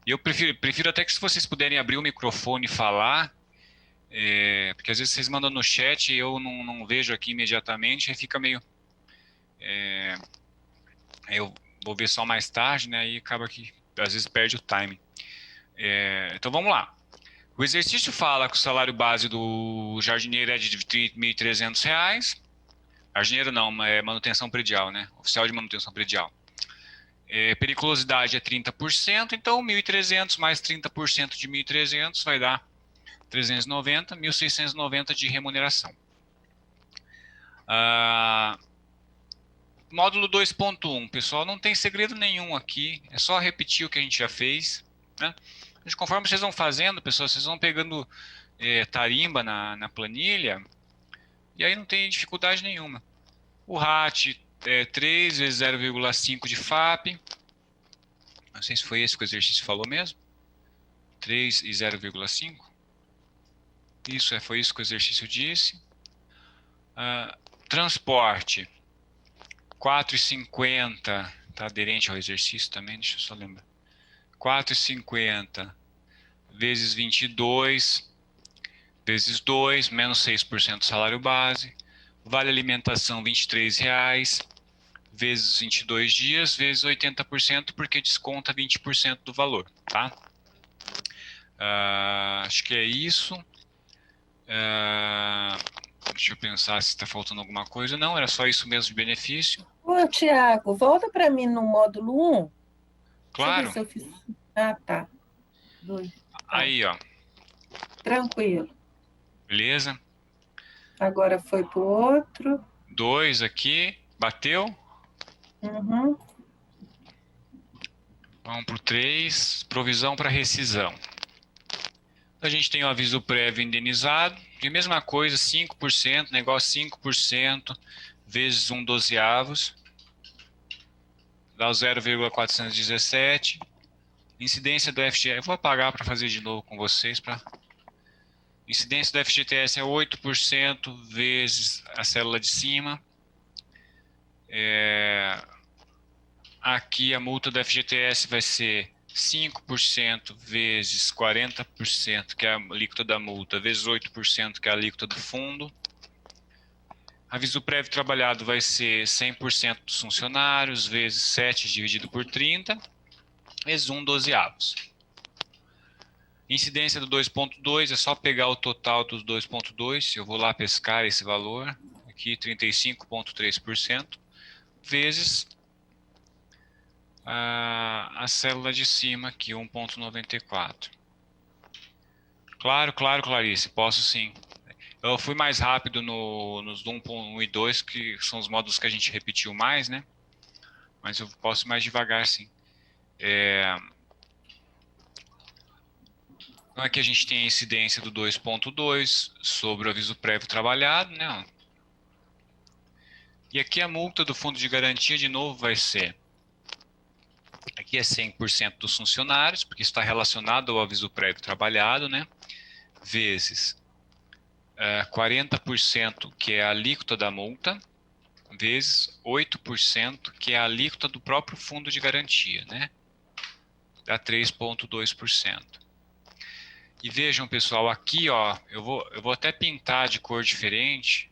[SPEAKER 1] E eu prefiro até que se vocês puderem abrir o microfone e falar, porque às vezes vocês mandam no chat e eu não vejo aqui imediatamente, aí fica meio... eu vou ver só mais tarde, né? E acaba que às vezes perde o timing. Então vamos lá. O exercício fala que o salário base do jardineiro é de R$ 1.300. Jardineiro não, é manutenção predial, né? Oficial de manutenção predial. Periculosidade é 30%, então 1.300 mais 30% de 1.300 vai dar 390, 1.690 de remuneração. Módulo 2.1, pessoal, não tem segredo nenhum aqui, é só repetir o que a gente já fez, né? Conforme vocês vão fazendo, pessoal, vocês vão pegando tarimba na planilha, e aí não tem dificuldade nenhuma. O RAT é 3 vezes 0,5 de FAP, não sei se foi esse que o exercício falou mesmo, 3 e 0,5, isso, foi isso que o exercício disse. Transporte, 4,50, está aderente ao exercício também, deixa eu só lembrar. 4,50 vezes 22, vezes 2, menos 6% do salário base. Vale alimentação, R$ 23,00, vezes 22 dias, vezes 80%, porque desconta 20% do valor, tá? Acho que é isso. Deixa eu pensar se está faltando alguma coisa. Não, era só isso mesmo de benefício.
[SPEAKER 4] Ô, Tiago, volta para mim no módulo 1.
[SPEAKER 1] Claro.
[SPEAKER 4] Deixa eu ver se eu fiz. Ah, tá. 2.
[SPEAKER 1] Aí, ó.
[SPEAKER 4] Tranquilo.
[SPEAKER 1] Beleza.
[SPEAKER 4] Agora foi pro outro.
[SPEAKER 1] 2 aqui. Bateu.
[SPEAKER 4] Uhum.
[SPEAKER 1] Vamos pro 3. Provisão para rescisão. A gente tem o aviso prévio indenizado. E a mesma coisa, 5%, negócio 5%, vezes 1/12. Dá o 0,417. Incidência do FGTS, eu vou apagar para fazer de novo com vocês. Incidência do FGTS é 8% vezes a célula de cima. Aqui a multa do FGTS vai ser 5% vezes 40%, que é a alíquota da multa, vezes 8%, que é a alíquota do fundo. Aviso prévio trabalhado vai ser 100% dos funcionários, vezes 7 dividido por 30, vezes 1/12. Incidência do 2.2, é só pegar o total dos 2.2, eu vou lá pescar esse valor, aqui 35,3%, vezes a célula de cima aqui, 1,94. Claro, Clarice, posso sim. Eu fui mais rápido nos 1 e 2, que são os módulos que a gente repetiu mais, né? Mas eu posso mais devagar, sim. Então aqui a gente tem a incidência do 2.2 sobre o aviso prévio trabalhado, né? E aqui a multa do fundo de garantia, de novo, vai ser... Aqui é 100% dos funcionários, porque está relacionado ao aviso prévio trabalhado, né? Vezes 40%, que é a alíquota da multa, vezes 8%, que é a alíquota do próprio fundo de garantia, né? Dá 3,2%. E vejam, pessoal, aqui, ó, eu vou até pintar de cor diferente,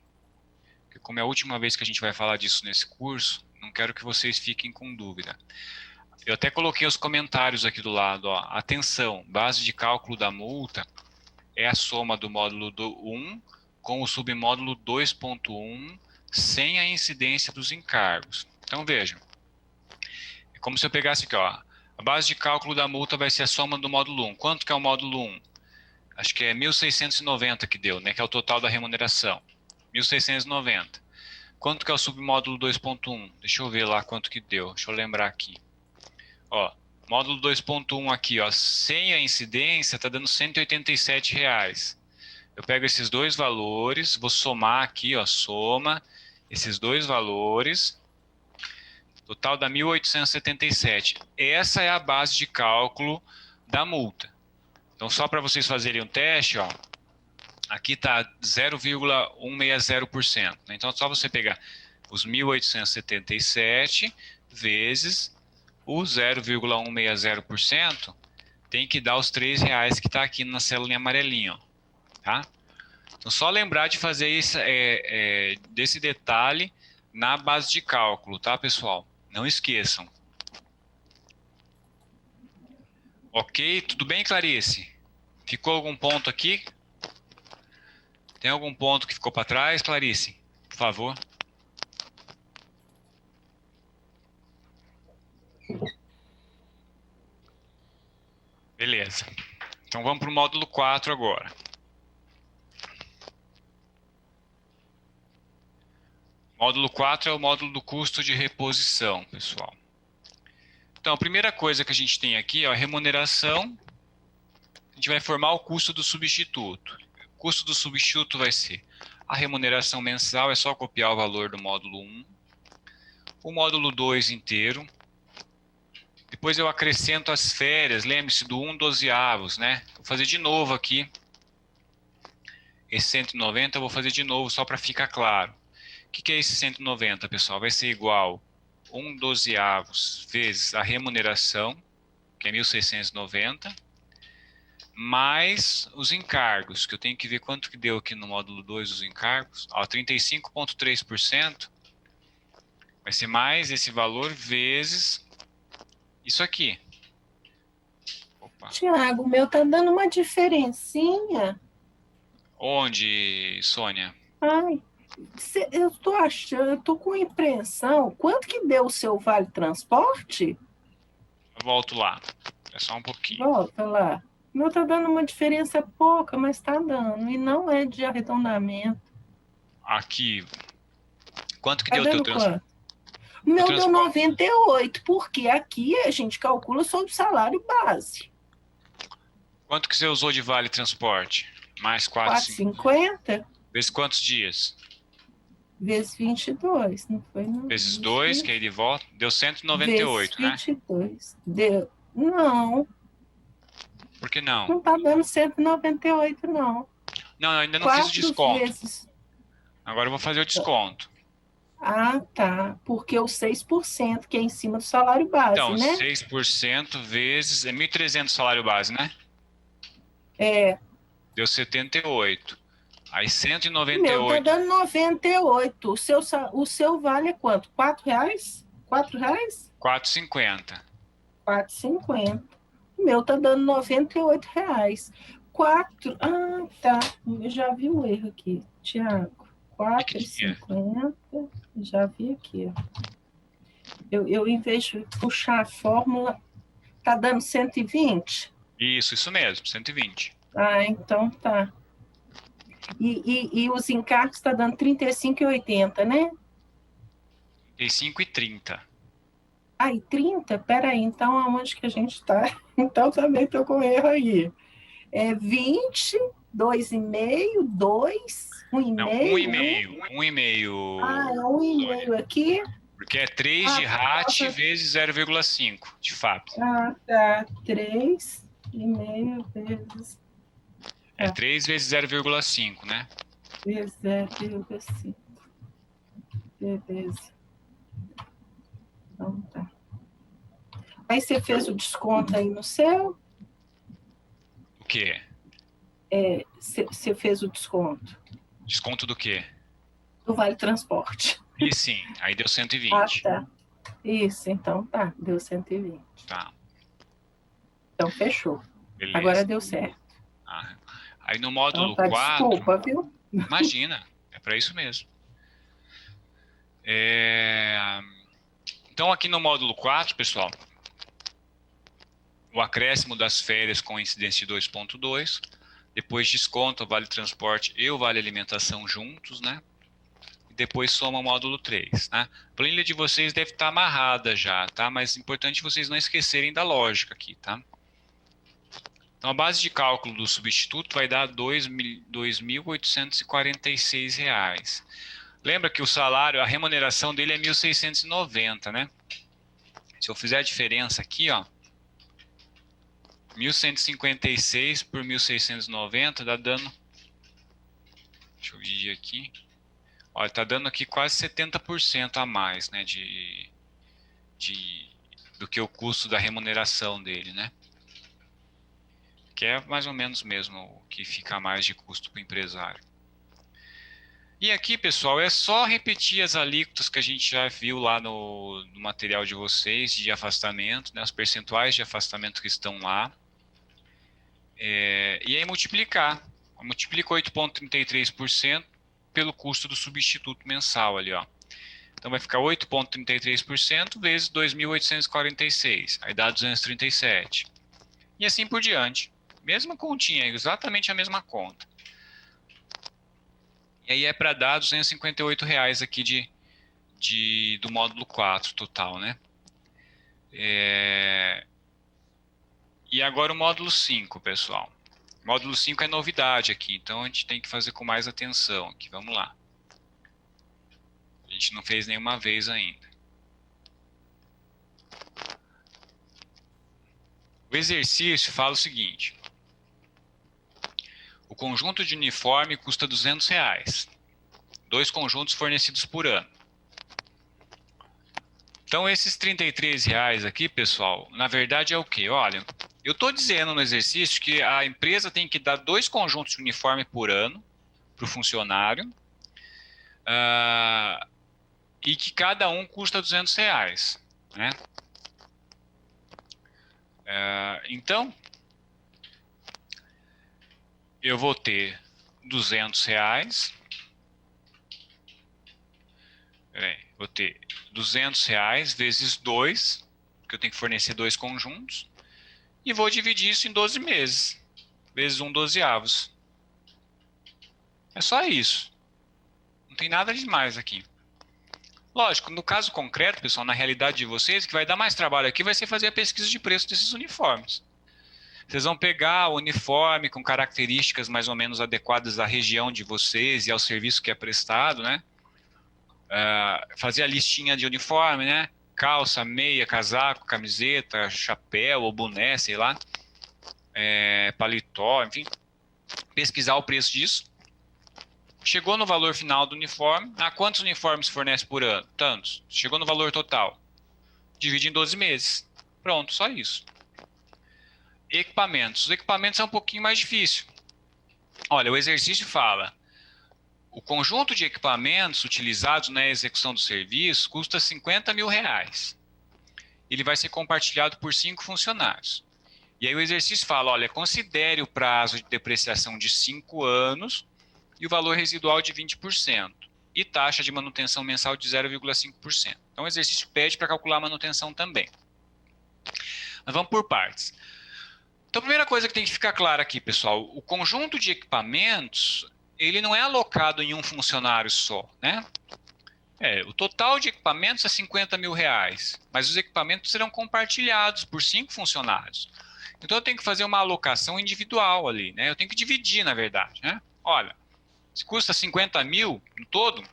[SPEAKER 1] porque como é a última vez que a gente vai falar disso nesse curso, não quero que vocês fiquem com dúvida. Eu até coloquei os comentários aqui do lado, ó. Atenção, base de cálculo da multa é a soma do módulo 1 com o submódulo 2.1 sem a incidência dos encargos. Então, vejam. É como se eu pegasse aqui, ó. A base de cálculo da multa vai ser a soma do módulo 1. Quanto que é o módulo 1? Acho que é 1.690 que deu, né? Que é o total da remuneração. 1.690. Quanto que é o submódulo 2.1? Deixa eu ver lá quanto que deu. Deixa eu lembrar aqui. Ó, módulo 2.1 aqui, ó, sem a incidência, tá dando R$ 187. Eu pego esses dois valores, vou somar aqui, ó, soma esses dois valores, total dá 1.877. Essa é a base de cálculo da multa. Então, só para vocês fazerem um teste, ó, aqui está 0,160%. Né? Então, é só você pegar os 1.877 vezes o 0,160%, tem que dar os R$ 3 que está aqui na célula amarelinha. Ó, tá? Então, só lembrar de fazer isso, desse detalhe na base de cálculo, tá, pessoal? Não esqueçam. Ok? Tudo bem, Clarice? Ficou algum ponto aqui? Tem algum ponto que ficou para trás, Clarice? Por favor. Beleza. Então vamos para o módulo 4 agora. Módulo 4 é o módulo do custo de reposição, pessoal. Então, a primeira coisa que a gente tem aqui é a remuneração. A gente vai formar o custo do substituto. O custo do substituto vai ser a remuneração mensal, é só copiar o valor do módulo 1. O módulo 2 inteiro. Depois eu acrescento as férias, lembre-se do 1/12, né? Vou fazer de novo aqui. Esse 190 eu vou fazer de novo só para ficar claro. O que é esse 190, pessoal? Vai ser igual 1/12 vezes a remuneração, que é 1.690, mais os encargos, que eu tenho que ver quanto que deu aqui no módulo 2 os encargos. 35,3%. Vai ser mais esse valor vezes isso aqui. Opa.
[SPEAKER 4] Tiago, o meu tá dando uma diferencinha.
[SPEAKER 1] Onde, Sônia?
[SPEAKER 4] Ai, eu tô achando, eu tô com a impressão. Quanto que deu o seu vale transporte?
[SPEAKER 1] Eu volto lá. É só um pouquinho.
[SPEAKER 4] Volta lá. O meu tá dando uma diferença pouca, mas tá dando. E não é de arredondamento.
[SPEAKER 1] Aqui. Quanto que
[SPEAKER 4] Tá
[SPEAKER 1] deu o teu
[SPEAKER 4] dando
[SPEAKER 1] transporte?
[SPEAKER 4] quanto? O meu deu
[SPEAKER 1] transporte.
[SPEAKER 4] 98, porque aqui a gente calcula sobre o salário base.
[SPEAKER 1] Quanto que você usou de vale transporte? Mais 4,50.
[SPEAKER 4] 4,50
[SPEAKER 1] Vezes quantos dias?
[SPEAKER 4] vezes 22, não foi? Não,
[SPEAKER 1] Vezes 2, que aí de volta, deu 198, né?
[SPEAKER 4] vezes 22. Deu. Não,
[SPEAKER 1] Por que não?
[SPEAKER 4] não tá dando 198, não.
[SPEAKER 1] Não, ainda não fiz o
[SPEAKER 4] 4
[SPEAKER 1] desconto.
[SPEAKER 4] vezes.
[SPEAKER 1] Agora eu vou fazer o desconto.
[SPEAKER 4] Ah, tá. Porque o 6%, que é em cima do salário base,
[SPEAKER 1] Então,
[SPEAKER 4] né?
[SPEAKER 1] 6% vezes... É 1.300 salário base, né?
[SPEAKER 4] É.
[SPEAKER 1] Deu 78. Aí
[SPEAKER 4] O meu
[SPEAKER 1] 198.
[SPEAKER 4] tá dando 98. O seu vale é quanto? R$4? R$4?
[SPEAKER 1] 4,50.
[SPEAKER 4] 4,50. O meu tá dando R$98. 4. Ah, tá. Eu já vi o erro aqui, Tiago. 4,50. Já vi aqui. Eu, em vez de puxar a fórmula, tá dando 120?
[SPEAKER 1] Isso mesmo, 120.
[SPEAKER 4] Ah, então tá. E os encargos tá dando 35,80, né?
[SPEAKER 1] 35,30.
[SPEAKER 4] Ah, e 30? Peraí, então aonde que a gente tá? Então também tô com erro aí. É 20, 2,5, 2, 1,5.
[SPEAKER 1] Não, 1,5. 1,5.
[SPEAKER 4] Ah, é 1,5 aqui.
[SPEAKER 1] Porque é 3 de RAT vezes 0,5 de FAP.
[SPEAKER 4] Ah, tá. 3,5 vezes...
[SPEAKER 1] É 3 vezes 0,5, né?
[SPEAKER 4] Vezes 0,5. Beleza. Então tá. Aí você fez o desconto aí no seu?
[SPEAKER 1] O quê?
[SPEAKER 4] Você fez o desconto
[SPEAKER 1] Desconto do quê?
[SPEAKER 4] do Vale Transporte.
[SPEAKER 1] E sim, aí deu 120.
[SPEAKER 4] Ah, tá. Isso, então tá. Deu 120.
[SPEAKER 1] Tá,
[SPEAKER 4] Então fechou.
[SPEAKER 1] beleza.
[SPEAKER 4] Agora deu certo.
[SPEAKER 1] Ah, aí no módulo
[SPEAKER 4] Então, tá,
[SPEAKER 1] 4...
[SPEAKER 4] desculpa, viu?
[SPEAKER 1] Imagina, é para isso mesmo. Então, aqui no módulo 4, pessoal, o acréscimo das férias com incidência de 2,2, depois desconta o vale transporte e o vale alimentação juntos, né? E depois soma o módulo 3, né? A planilha de vocês deve estar amarrada já, tá? Mas é importante vocês não esquecerem da lógica aqui, tá? Então, a base de cálculo do substituto vai dar R$ 2.846. Lembra que o salário, a remuneração dele é 1.690, né? Se eu fizer a diferença aqui, ó, 1.156 por 1.690 dá dando... Deixa eu dividir aqui. Olha, tá dando aqui quase 70% a mais, né, do que o custo da remuneração dele, né? Que é mais ou menos mesmo o que fica a mais de custo para o empresário. E aqui, pessoal, é só repetir as alíquotas que a gente já viu lá no material de vocês de afastamento, né, os percentuais de afastamento que estão lá. E aí multiplicar. Multiplica 8,33% pelo custo do substituto mensal ali, ó. Então vai ficar 8,33% vezes 2.846, aí dá 237. E assim por diante. Mesma continha, exatamente a mesma conta. E aí é para dar R$ 258 aqui do módulo 4 total, né? E agora o módulo 5, pessoal. O módulo 5 é novidade aqui, então a gente tem que fazer com mais atenção aqui. Vamos lá. A gente não fez nenhuma vez ainda. O exercício fala o seguinte. O conjunto de uniforme custa R$ 200. 2 conjuntos fornecidos por ano. Então, esses R$ 33 aqui, pessoal, na verdade é o quê? Olha, eu estou dizendo no exercício que a empresa tem que dar 2 conjuntos de uniforme por ano para o funcionário e que cada um custa R$ 200, né? Então, eu vou ter R$ 200. Vou ter R$ 200 vezes 2, que eu tenho que fornecer 2 conjuntos, e vou dividir isso em 12 meses, vezes 1/12. É só isso. Não tem nada demais aqui. Lógico, no caso concreto, pessoal, na realidade de vocês, o que vai dar mais trabalho aqui vai ser fazer a pesquisa de preço desses uniformes. Vocês vão pegar o uniforme com características mais ou menos adequadas à região de vocês e ao serviço que é prestado, né? Fazer a listinha de uniforme, né? Calça, meia, casaco, camiseta, chapéu ou boné, sei lá. Paletó, enfim. Pesquisar o preço disso. Chegou no valor final do uniforme. Quantos uniformes fornece por ano? Tantos. Chegou no valor total. Divide em 12 meses. Pronto, só isso. Equipamentos. Os equipamentos é um pouquinho mais difícil. Olha, o exercício fala: o conjunto de equipamentos utilizados na execução do serviço custa R$ 50 mil. Ele vai ser compartilhado por 5 funcionários. E aí o exercício fala, olha, considere o prazo de depreciação de 5 anos e o valor residual de 20%. E taxa de manutenção mensal de 0,5%. Então o exercício pede para calcular a manutenção também. Mas vamos por partes. Então a primeira coisa que tem que ficar clara aqui, pessoal, o conjunto de equipamentos, ele não é alocado em um funcionário só, né? O total de equipamentos é R$ 50 mil, mas os equipamentos serão compartilhados por 5 funcionários. Então eu tenho que fazer uma alocação individual ali, né? Eu tenho que dividir, na verdade, né? Olha, se custa 50 mil no todo,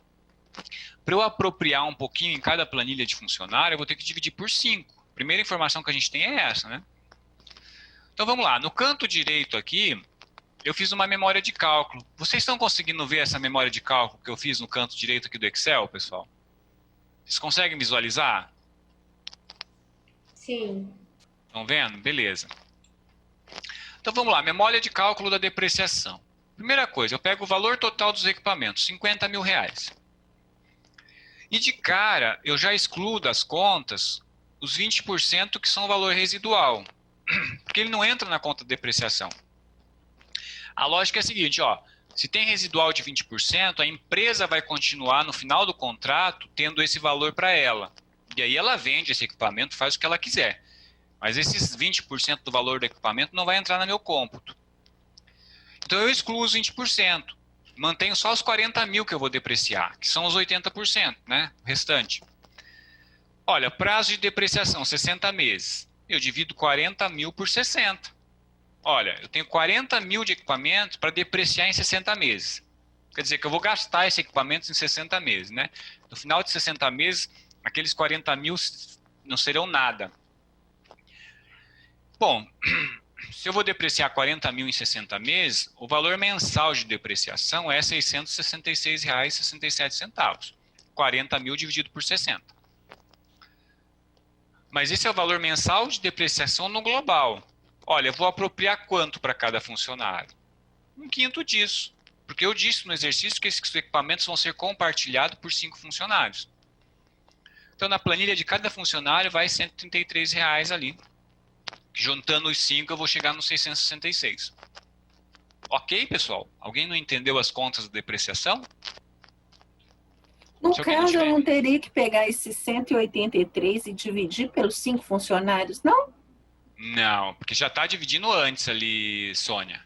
[SPEAKER 1] para eu apropriar um pouquinho em cada planilha de funcionário, eu vou ter que dividir por 5. A primeira informação que a gente tem é essa, né? Então vamos lá, no canto direito aqui, eu fiz uma memória de cálculo. Vocês estão conseguindo ver essa memória de cálculo que eu fiz no canto direito aqui do Excel, pessoal? Vocês conseguem visualizar?
[SPEAKER 2] Sim.
[SPEAKER 1] Estão vendo? Beleza. Então vamos lá, memória de cálculo da depreciação. Primeira coisa, eu pego o valor total dos equipamentos, R$ 50 mil. E de cara, eu já excluo das contas os 20% que são o valor residual, porque ele não entra na conta de depreciação. A lógica é a seguinte, ó, se tem residual de 20%, a empresa vai continuar no final do contrato tendo esse valor para ela. E aí ela vende esse equipamento, faz o que ela quiser. Mas esses 20% do valor do equipamento não vai entrar no meu cômputo. Então eu excluo os 20%. Mantenho só os 40 mil que eu vou depreciar, que são os 80%, né? O restante. Olha, prazo de depreciação, 60 meses. Eu divido 40 mil por 60. Olha, eu tenho 40 mil de equipamentos para depreciar em 60 meses. Quer dizer que eu vou gastar esse equipamento em 60 meses, né? No final de 60 meses, aqueles 40 mil não serão nada. Bom, se eu vou depreciar 40 mil em 60 meses, o valor mensal de depreciação é R$ 666,67. 40 mil dividido por 60. Mas esse é o valor mensal de depreciação no global. Olha, eu vou apropriar quanto para cada funcionário? 1/5 disso. Porque eu disse no exercício que esses equipamentos vão ser compartilhados por 5 funcionários. Então, na planilha de cada funcionário vai R$ 133 ali. Juntando os 5, eu vou chegar nos 666. Ok, pessoal? Alguém não entendeu as contas da depreciação?
[SPEAKER 4] No caso, eu não teria que pegar esses 183 e dividir pelos 5 funcionários, não?
[SPEAKER 1] Não, porque já está dividindo antes ali, Sônia.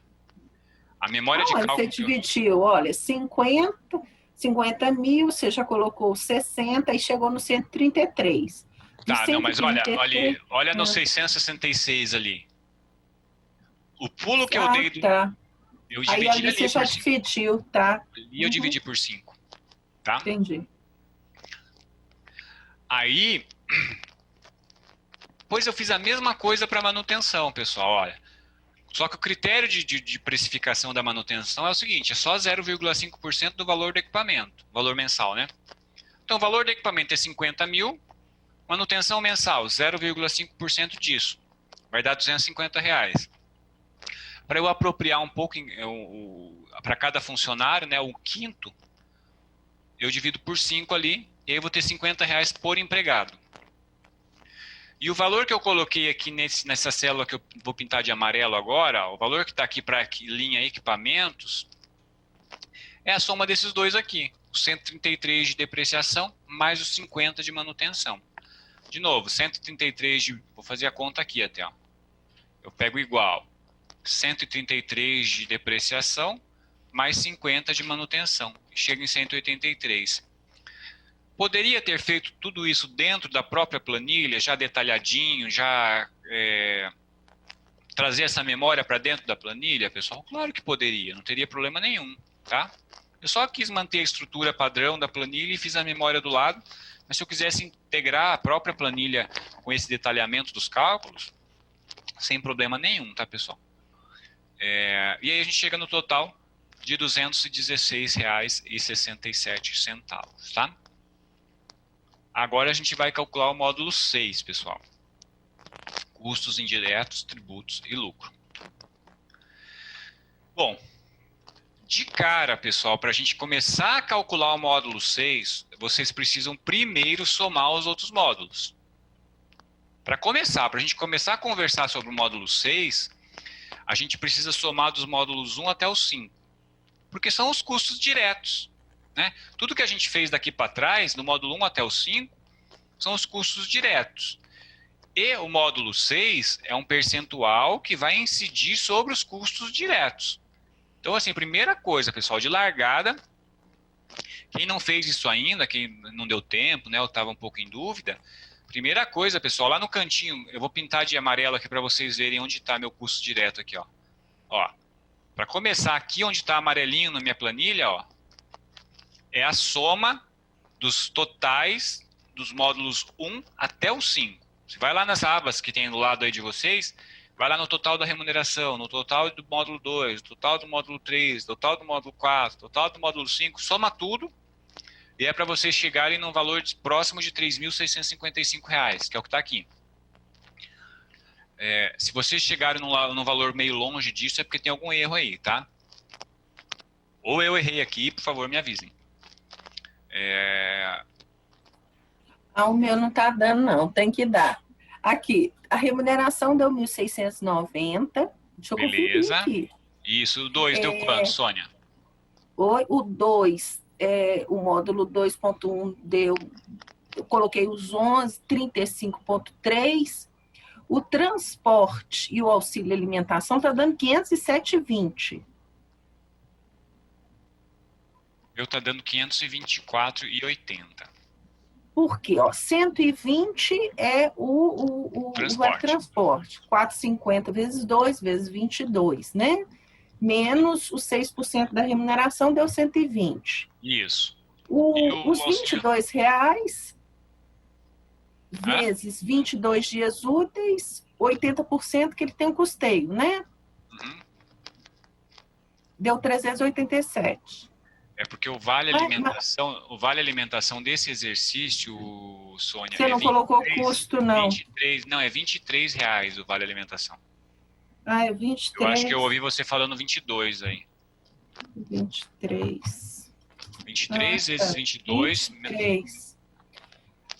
[SPEAKER 1] A memória de
[SPEAKER 4] Olha,
[SPEAKER 1] cálculo...
[SPEAKER 4] você dividiu, olha, 50 mil, você já colocou 60 e chegou no 133.
[SPEAKER 1] Tá, não, mas olha no 666 ali. O pulo que eu dei...
[SPEAKER 4] Tá.
[SPEAKER 1] Eu dividi
[SPEAKER 4] aí ali
[SPEAKER 1] ali
[SPEAKER 4] você já dividiu, tá?
[SPEAKER 1] E eu dividi por 5. Tá?
[SPEAKER 4] Entendi.
[SPEAKER 1] Aí, pois eu fiz a mesma coisa para manutenção, pessoal, olha. Só que o critério de precificação da manutenção é o seguinte, é só 0,5% do valor do equipamento, valor mensal, né? Então, o valor do equipamento é 50 mil, manutenção mensal, 0,5% disso, vai dar R$ 250. Para eu apropriar um pouco para cada funcionário, né, o quinto, eu divido por 5 ali, e aí eu vou ter R$ 50 por empregado. E o valor que eu coloquei aqui nessa célula que eu vou pintar de amarelo agora, o valor que está aqui para linha equipamentos, é a soma desses dois aqui. Os 133 de depreciação mais os 50 de manutenção. De novo, 133 vou fazer a conta aqui até. Ó. Eu pego igual. 133 de depreciação mais 50 de manutenção. Chega em 183. Poderia ter feito tudo isso dentro da própria planilha, já detalhadinho, já trazer essa memória para dentro da planilha, pessoal? Claro que poderia, não teria problema nenhum, tá? Eu só quis manter a estrutura padrão da planilha e fiz a memória do lado, mas se eu quisesse integrar a própria planilha com esse detalhamento dos cálculos, sem problema nenhum, tá, pessoal? E aí a gente chega no total de R$ 216,67, tá? Agora a gente vai calcular o módulo 6, pessoal. Custos indiretos, tributos e lucro. Bom, de cara, pessoal, para a gente começar a calcular o módulo 6, vocês precisam primeiro somar os outros módulos. Para começar, para a gente começar a conversar sobre o módulo 6, a gente precisa somar dos módulos 1 até o 5, porque são os custos diretos. Né? Tudo que a gente fez daqui para trás, do módulo 1 até o 5, são os custos diretos. E o módulo 6 é um percentual que vai incidir sobre os custos diretos. Então, assim, primeira coisa, pessoal, de largada, quem não fez isso ainda, quem não deu tempo, né, eu estava um pouco em dúvida, primeira coisa, pessoal, lá no cantinho, eu vou pintar de amarelo aqui para vocês verem onde está meu custo direto aqui, ó. Para começar aqui onde está amarelinho na minha planilha, ó, é a soma dos totais dos módulos 1 até o 5. Você vai lá nas abas que tem do lado aí de vocês, vai lá no total da remuneração, no total do módulo 2, no total do módulo 3, no total do módulo 4, no total do módulo 5, soma tudo, e é para vocês chegarem num valor próximo de R$ 3.655, que é o que está aqui. Se vocês chegarem num valor meio longe disso, é porque tem algum erro aí, tá? Ou eu errei aqui, por favor, me avisem.
[SPEAKER 4] O meu não está dando, não. Tem que dar. Aqui, a remuneração deu 1.690. Deixa eu
[SPEAKER 1] Beleza.
[SPEAKER 4] Aqui.
[SPEAKER 1] Isso, o 2 deu quanto, Sônia?
[SPEAKER 4] O 2, o módulo 2.1 deu... Eu coloquei os 11, 35.3. O transporte e o auxílio alimentação está dando 507,20.
[SPEAKER 1] Eu tá dando 524,80.
[SPEAKER 4] Por quê? Ó, 120 é o vale transporte. 4,50 vezes 2 vezes 22, né? Menos os 6% da remuneração deu 120.
[SPEAKER 1] Isso.
[SPEAKER 4] Os R$ 22 vezes 22 dias úteis, 80% que ele tem um custeio, né?
[SPEAKER 1] Uhum.
[SPEAKER 4] Deu 387.
[SPEAKER 1] É porque o vale alimentação desse exercício, Sônia,
[SPEAKER 4] você não colocou custo, não.
[SPEAKER 1] 23, não, é R$23 o vale alimentação.
[SPEAKER 4] Ah, é 23.
[SPEAKER 1] Eu acho que eu ouvi você falando 22 aí.
[SPEAKER 4] 23.
[SPEAKER 1] 23 vezes 22.
[SPEAKER 4] 23.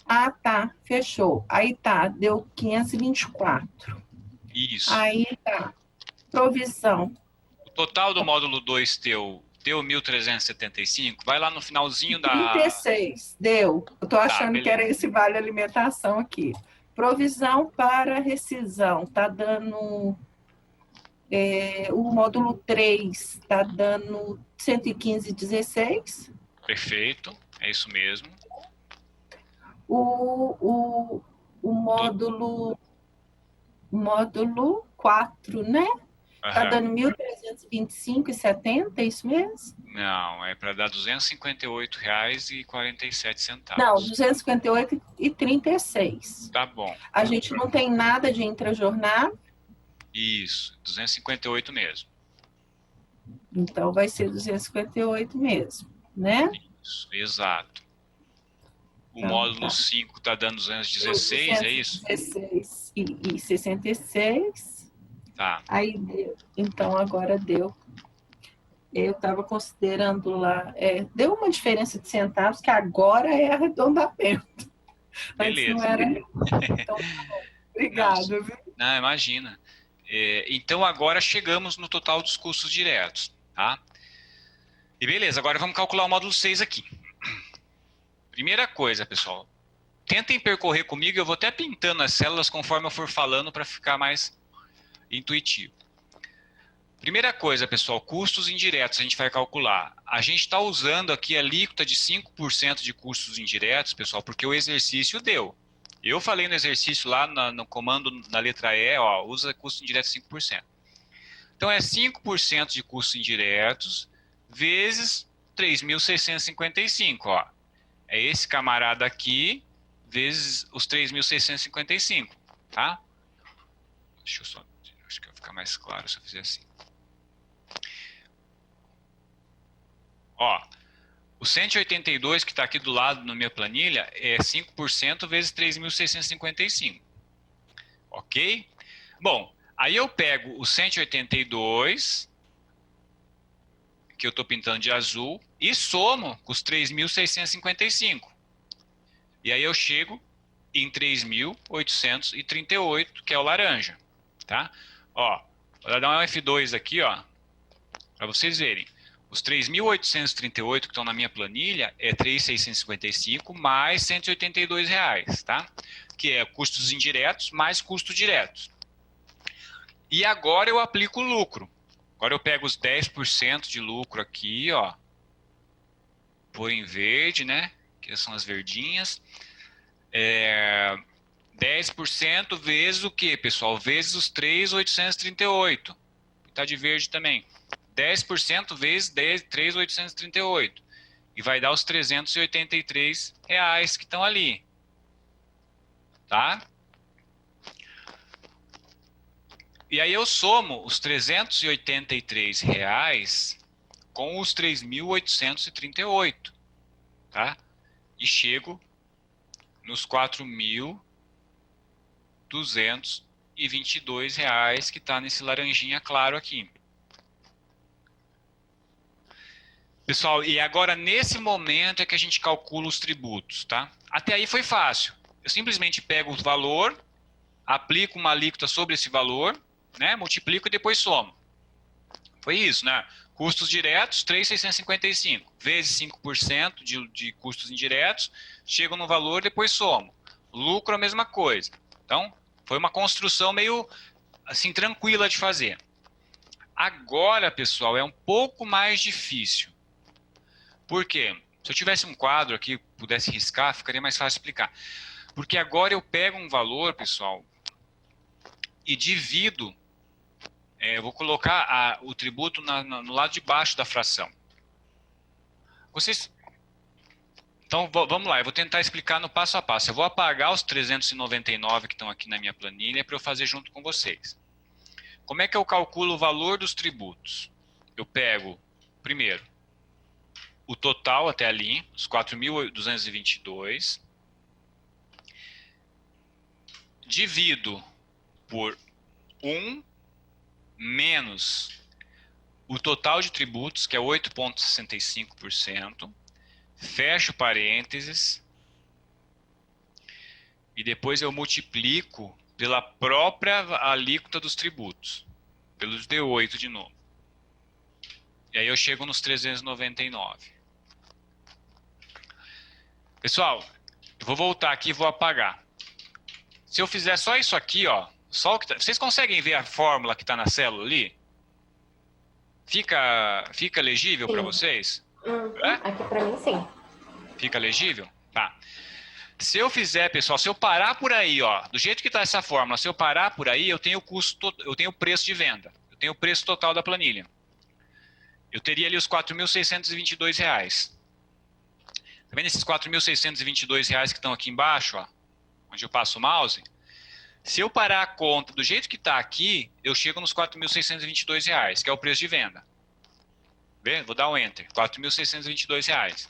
[SPEAKER 4] Ah, tá. Fechou. Aí tá. Deu 524.
[SPEAKER 1] Isso.
[SPEAKER 4] Aí tá. Provisão.
[SPEAKER 1] O total do módulo 2 deu 1.375. Vai lá no finalzinho da...
[SPEAKER 4] 36. Deu. Eu tô achando que era esse vale alimentação aqui. Provisão para rescisão. Tá dando... o módulo 3 tá dando 115,16.
[SPEAKER 1] Perfeito. É isso mesmo.
[SPEAKER 4] O módulo 4, né? Tá dando 1.325,70, é isso mesmo?
[SPEAKER 1] Não, é para dar R$258,47.
[SPEAKER 4] Não, 258,36.
[SPEAKER 1] Tá bom.
[SPEAKER 4] A gente não tem nada de intrajornada.
[SPEAKER 1] Isso, 258 mesmo.
[SPEAKER 4] Então vai ser 258 mesmo, né?
[SPEAKER 1] Isso, exato. O
[SPEAKER 4] Então,
[SPEAKER 1] módulo 5 tá dando 216, é isso?
[SPEAKER 4] 216,66.
[SPEAKER 1] Tá.
[SPEAKER 4] Aí deu. Então agora deu. Eu estava considerando lá. Deu uma diferença de centavos que agora é arredondamento.
[SPEAKER 1] Beleza.
[SPEAKER 4] Antes não era. Então, obrigado.
[SPEAKER 1] Não, imagina. Então agora chegamos no total dos custos diretos, tá? E beleza, agora vamos calcular o módulo 6 aqui. Primeira coisa, pessoal. Tentem percorrer comigo, eu vou até pintando as células conforme eu for falando para ficar mais intuitivo. Primeira coisa, pessoal, custos indiretos a gente vai calcular. A gente está usando aqui a alíquota de 5% de custos indiretos, pessoal, porque o exercício deu. Eu falei no exercício lá no comando, na letra E, ó, usa custo indireto 5%. Então é 5% de custos indiretos vezes 3.655, ó. É esse camarada aqui vezes os 3.655, tá? Deixa eu só... Acho que vai ficar mais claro se eu fizer assim. Ó, o 182 que está aqui do lado na minha planilha é 5% vezes 3.655. Ok? Bom, aí eu pego o 182, que eu estou pintando de azul, e somo com os 3.655. E aí eu chego em 3.838, que é o laranja, tá? Ó, vou dar um F2 aqui, ó, para vocês verem. Os 3.838 que estão na minha planilha é 3.655 mais R$182, tá? Que é custos indiretos mais custos diretos. E agora eu aplico o lucro. Agora eu pego os 10% de lucro aqui, ó. Põe em verde, né? Que são as verdinhas. 10% vezes o que, pessoal? Vezes os 3.838. Tá de verde também. 10% vezes 3.838. E vai dar os R$383 que estão ali. Tá? E aí eu somo os R$383 com os 3.838. Tá? E chego nos R$4.222 que está nesse laranjinha claro aqui. Pessoal, e agora nesse momento é que a gente calcula os tributos, tá? Até aí foi fácil. Eu simplesmente pego o valor, aplico uma alíquota sobre esse valor, né? Multiplico e depois somo. Foi isso, né? Custos diretos, 3.655, vezes 5% de custos indiretos, chego no valor, depois somo. Lucro, a mesma coisa. Então, foi uma construção meio, assim, tranquila de fazer. Agora, pessoal, é um pouco mais difícil. Por quê? Se eu tivesse um quadro aqui, pudesse riscar, ficaria mais fácil explicar. Porque agora eu pego um valor, pessoal, e divido, eu vou colocar o tributo no lado de baixo da fração. Então, vamos lá, eu vou tentar explicar no passo a passo. Eu vou apagar os 399 que estão aqui na minha planilha para eu fazer junto com vocês. Como é que eu calculo o valor dos tributos? Eu pego, primeiro, o total até ali, os 4.222, divido por 1 menos o total de tributos, que é 8,65%, fecho parênteses, e depois eu multiplico pela própria alíquota dos tributos, pelos D8 de novo. E aí eu chego nos 399. Pessoal, eu vou voltar aqui e vou apagar. Se eu fizer só isso aqui, ó, só o que vocês conseguem ver a fórmula que está na célula ali? Fica legível para vocês?
[SPEAKER 2] Aqui para mim, sim.
[SPEAKER 1] Fica legível? Tá. Se eu fizer, pessoal, se eu parar por aí, ó, do jeito que está essa fórmula, se eu parar por aí, eu tenho eu tenho o preço de venda. Eu tenho o preço total da planilha. Eu teria ali os R$ 4.622. Tá vendo esses R$ 4.622 que estão aqui embaixo, ó, onde eu passo o mouse? Se eu parar a conta do jeito que está aqui, eu chego nos R$ 4.622, que é o preço de venda. Vê? Vou dar um Enter. R$ 4.622.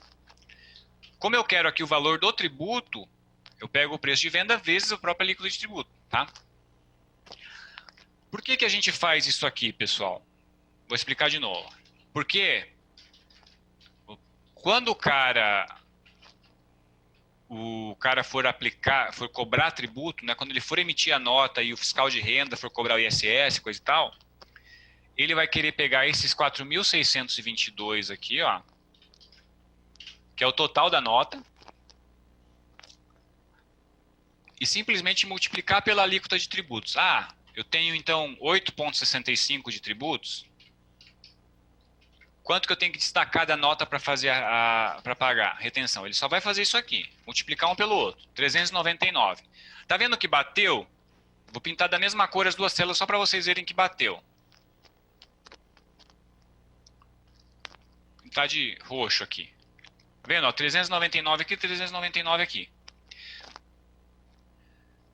[SPEAKER 1] Como eu quero aqui o valor do tributo, eu pego o preço de venda vezes o próprio alíquota de tributo, tá? Por que a gente faz isso aqui, pessoal? Vou explicar de novo. Porque quando o cara for cobrar tributo, né, quando ele for emitir a nota e o fiscal de renda for cobrar o ISS, coisa e tal, ele vai querer pegar esses 4.622 aqui, ó, que é o total da nota, e simplesmente multiplicar pela alíquota de tributos. Ah, eu tenho então 8,65 de tributos. Quanto que eu tenho que destacar da nota para fazer para pagar? Retenção. Ele só vai fazer isso aqui. Multiplicar um pelo outro. 399. Tá vendo que bateu? Vou pintar da mesma cor as duas células só para vocês verem que bateu. Vou pintar de roxo aqui. Tá vendo? Ó, 399 aqui, 399 aqui.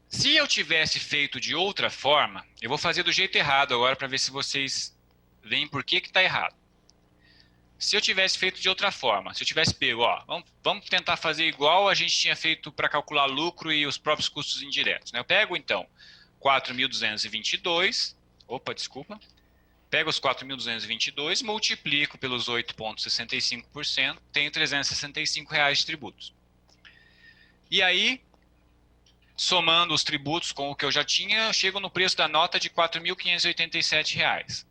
[SPEAKER 1] Se eu tivesse feito de outra forma, eu vou fazer do jeito errado agora para ver se vocês veem por que está errado. Se eu tivesse feito de outra forma, se eu tivesse pego, ó, vamos tentar fazer igual a gente tinha feito para calcular lucro e os próprios custos indiretos, né? Eu pego, então, 4.222, pego os 4.222, multiplico pelos 8,65%, tenho R$ 365 de tributos. E aí, somando os tributos com o que eu já tinha, eu chego no preço da nota de R$ 4.587.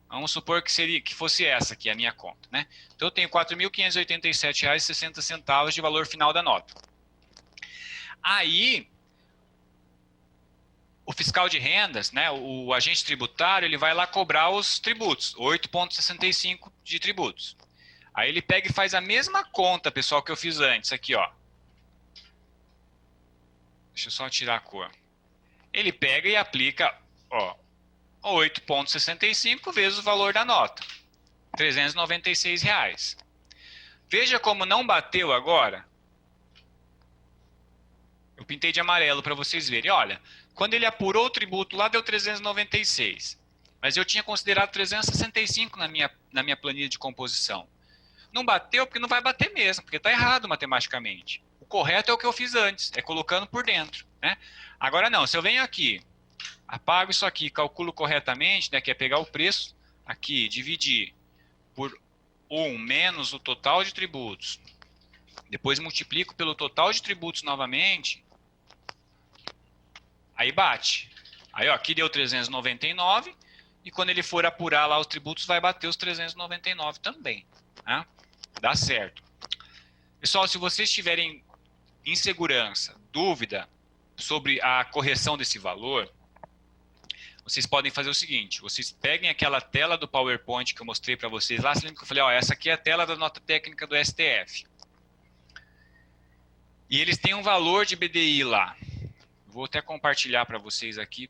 [SPEAKER 1] Vamos supor que fosse essa aqui a minha conta, né? Então eu tenho R$ 4.587,60 de valor final da nota. Aí, o fiscal de rendas, né, o agente tributário, ele vai lá cobrar os tributos, 8,65 de tributos. Aí ele pega e faz a mesma conta, pessoal, que eu fiz antes, aqui, ó. Deixa eu só tirar a cor. Ele pega e aplica, ó, 8,65 vezes o valor da nota, R$ 396. Veja como não bateu agora. Eu pintei de amarelo para vocês verem. Olha, quando ele apurou o tributo lá deu 396, mas eu tinha considerado 365 na minha planilha de composição. Não bateu porque não vai bater mesmo, porque está errado matematicamente. O correto é o que eu fiz antes, é colocando por dentro, né? Agora não, se eu venho aqui, apago isso aqui, calculo corretamente, né, que é pegar o preço aqui, dividir por 1 menos o total de tributos, depois multiplico pelo total de tributos novamente, aí bate. Aí ó, aqui deu 399, e quando ele for apurar lá os tributos, vai bater os 399 também, né? Dá certo. Pessoal, se vocês tiverem insegurança, dúvida sobre a correção desse valor, vocês podem fazer o seguinte, vocês peguem aquela tela do PowerPoint que eu mostrei para vocês lá, você lembra que eu falei, ó, essa aqui é a tela da nota técnica do STF. E eles têm um valor de BDI lá. Vou até compartilhar para vocês aqui.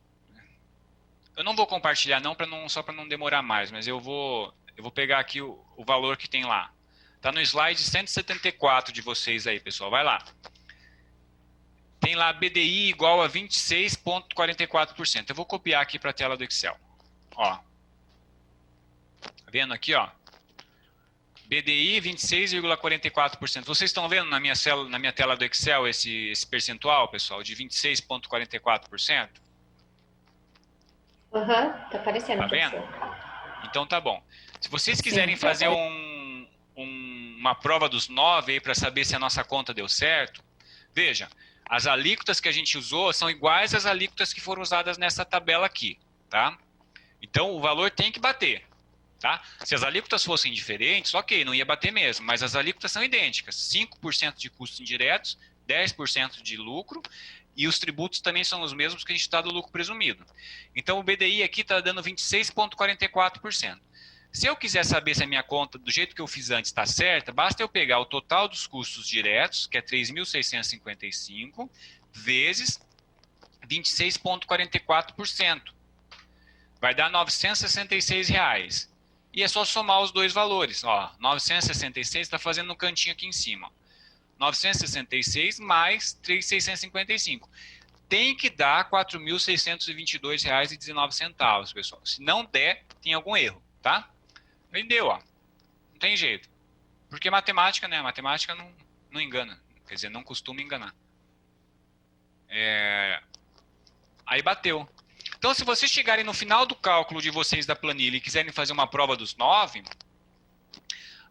[SPEAKER 1] Eu não vou compartilhar não, só para não demorar mais, mas eu vou pegar aqui o valor que tem lá. Está no slide 174 de vocês aí, pessoal. Vai lá. Tem lá BDI igual a 26,44%. Eu vou copiar aqui para a tela do Excel. Ó. Tá vendo aqui, ó? BDI 26,44%. Vocês estão vendo na minha tela do Excel esse percentual, pessoal, de 26,44%?
[SPEAKER 2] Tá aparecendo.
[SPEAKER 1] Tá vendo? Então tá bom. Se vocês quiserem fazer uma prova dos 9 aí para saber se a nossa conta deu certo, veja, as alíquotas que a gente usou são iguais às alíquotas que foram usadas nessa tabela aqui, tá? Então o valor tem que bater, tá? Se as alíquotas fossem diferentes, ok, não ia bater mesmo, mas as alíquotas são idênticas, 5% de custos indiretos, 10% de lucro, e os tributos também são os mesmos que a gente está do lucro presumido. Então o BDI aqui está dando 26,44%. Se eu quiser saber se a minha conta, do jeito que eu fiz antes, está certa, basta eu pegar o total dos custos diretos, que é 3.655, vezes 26,44%. Vai dar R$ 966. E é só somar os dois valores. Ó, 966 está fazendo no cantinho aqui em cima. 966 mais 3.655. Tem que dar R$ 4.622,19, pessoal. Se não der, tem algum erro, tá? Aí deu, ó. Não tem jeito. Porque matemática, né? Matemática não engana. Quer dizer, não costuma enganar. Aí bateu. Então, se vocês chegarem no final do cálculo de vocês da planilha e quiserem fazer uma prova dos 9,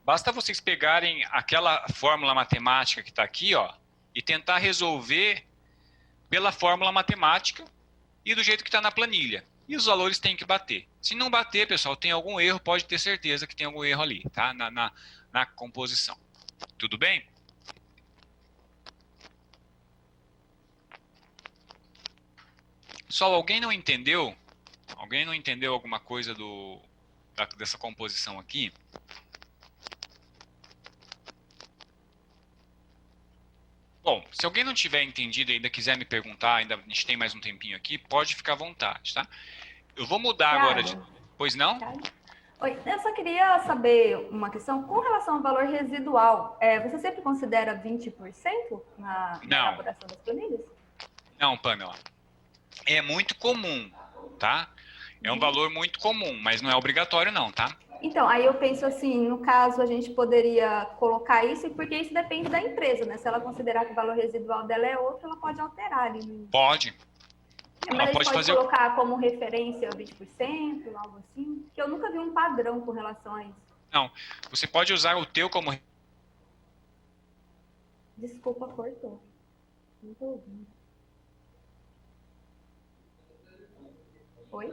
[SPEAKER 1] basta vocês pegarem aquela fórmula matemática que está aqui, ó, e tentar resolver pela fórmula matemática e do jeito que está na planilha. E os valores têm que bater. Se não bater, pessoal, tem algum erro, pode ter certeza que tem algum erro ali, tá? Na composição. Tudo bem? Pessoal, alguém não entendeu? Alguém não entendeu alguma coisa dessa composição aqui? Bom, se alguém não tiver entendido e ainda quiser me perguntar, ainda a gente tem mais um tempinho aqui, pode ficar à vontade, tá? Eu vou mudar agora de... Pois não?
[SPEAKER 5] Oi, eu só queria saber uma questão com relação ao valor residual. Você sempre considera 20% na elaboração das planilhas?
[SPEAKER 1] Não, Pamela. É muito comum, tá? É um valor muito comum, mas não é obrigatório não, tá?
[SPEAKER 5] Então, aí eu penso assim, no caso a gente poderia colocar isso, porque isso depende da empresa, né? Se ela considerar que o valor residual dela é outro, ela pode alterar ali.
[SPEAKER 1] Pode.
[SPEAKER 5] Mas a gente pode colocar como referência 20%, algo assim? Porque eu nunca vi um padrão com relação a isso.
[SPEAKER 1] Não, você pode usar o teu como...
[SPEAKER 5] Desculpa, cortou. Não tô ouvindo. Oi?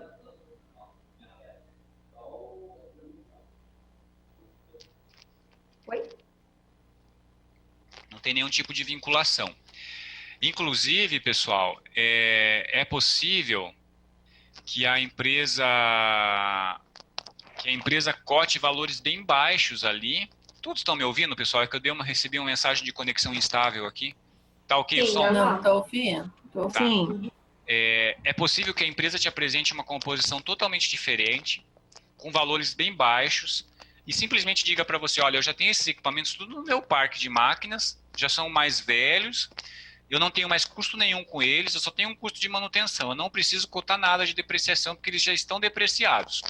[SPEAKER 5] Oi?
[SPEAKER 1] Não tem nenhum tipo de vinculação. Inclusive, pessoal, é possível que a empresa cote valores bem baixos ali. Todos estão me ouvindo, pessoal? É que eu recebi uma mensagem de conexão instável aqui. Tá ok o som?
[SPEAKER 4] Não, tô ouvindo. Tô ouvindo.
[SPEAKER 1] Tá. É possível que a empresa te apresente uma composição totalmente diferente, com valores bem baixos, e simplesmente diga para você, olha, eu já tenho esses equipamentos tudo no meu parque de máquinas, já são mais velhos, eu não tenho mais custo nenhum com eles, eu só tenho um custo de manutenção, eu não preciso cotar nada de depreciação, porque eles já estão depreciados.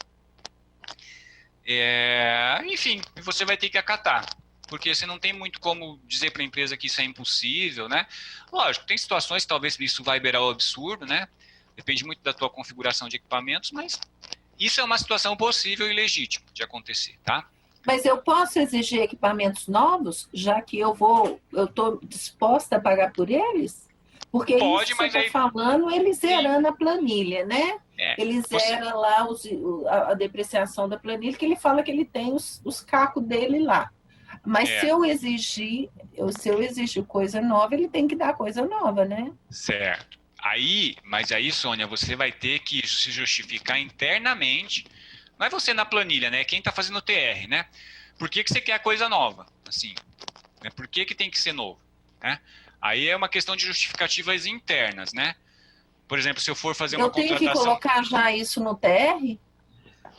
[SPEAKER 1] Enfim, você vai ter que acatar, porque você não tem muito como dizer para a empresa que isso é impossível, né? Lógico, tem situações que talvez isso vai beirar o absurdo, né? Depende muito da tua configuração de equipamentos, mas isso é uma situação possível e legítima de acontecer, tá?
[SPEAKER 4] Mas eu posso exigir equipamentos novos, já que eu estou disposta a pagar por eles? Porque
[SPEAKER 1] pode,
[SPEAKER 4] isso que
[SPEAKER 1] mas
[SPEAKER 4] eu estou falando, ele zerando a planilha, né? Ele zera lá a depreciação da planilha, que ele fala que ele tem os cacos dele lá. Mas se eu exigir coisa nova, ele tem que dar coisa nova, né?
[SPEAKER 1] Certo. Mas aí, Sônia, você vai ter que se justificar internamente. Não é você na planilha, né? Quem está fazendo o TR, né? Por que você quer coisa nova? Assim, né? Por que tem que ser novo? Né? Aí é uma questão de justificativas internas, né? Por exemplo, se eu for fazer uma contratação...
[SPEAKER 4] Eu tenho que colocar já isso no TR?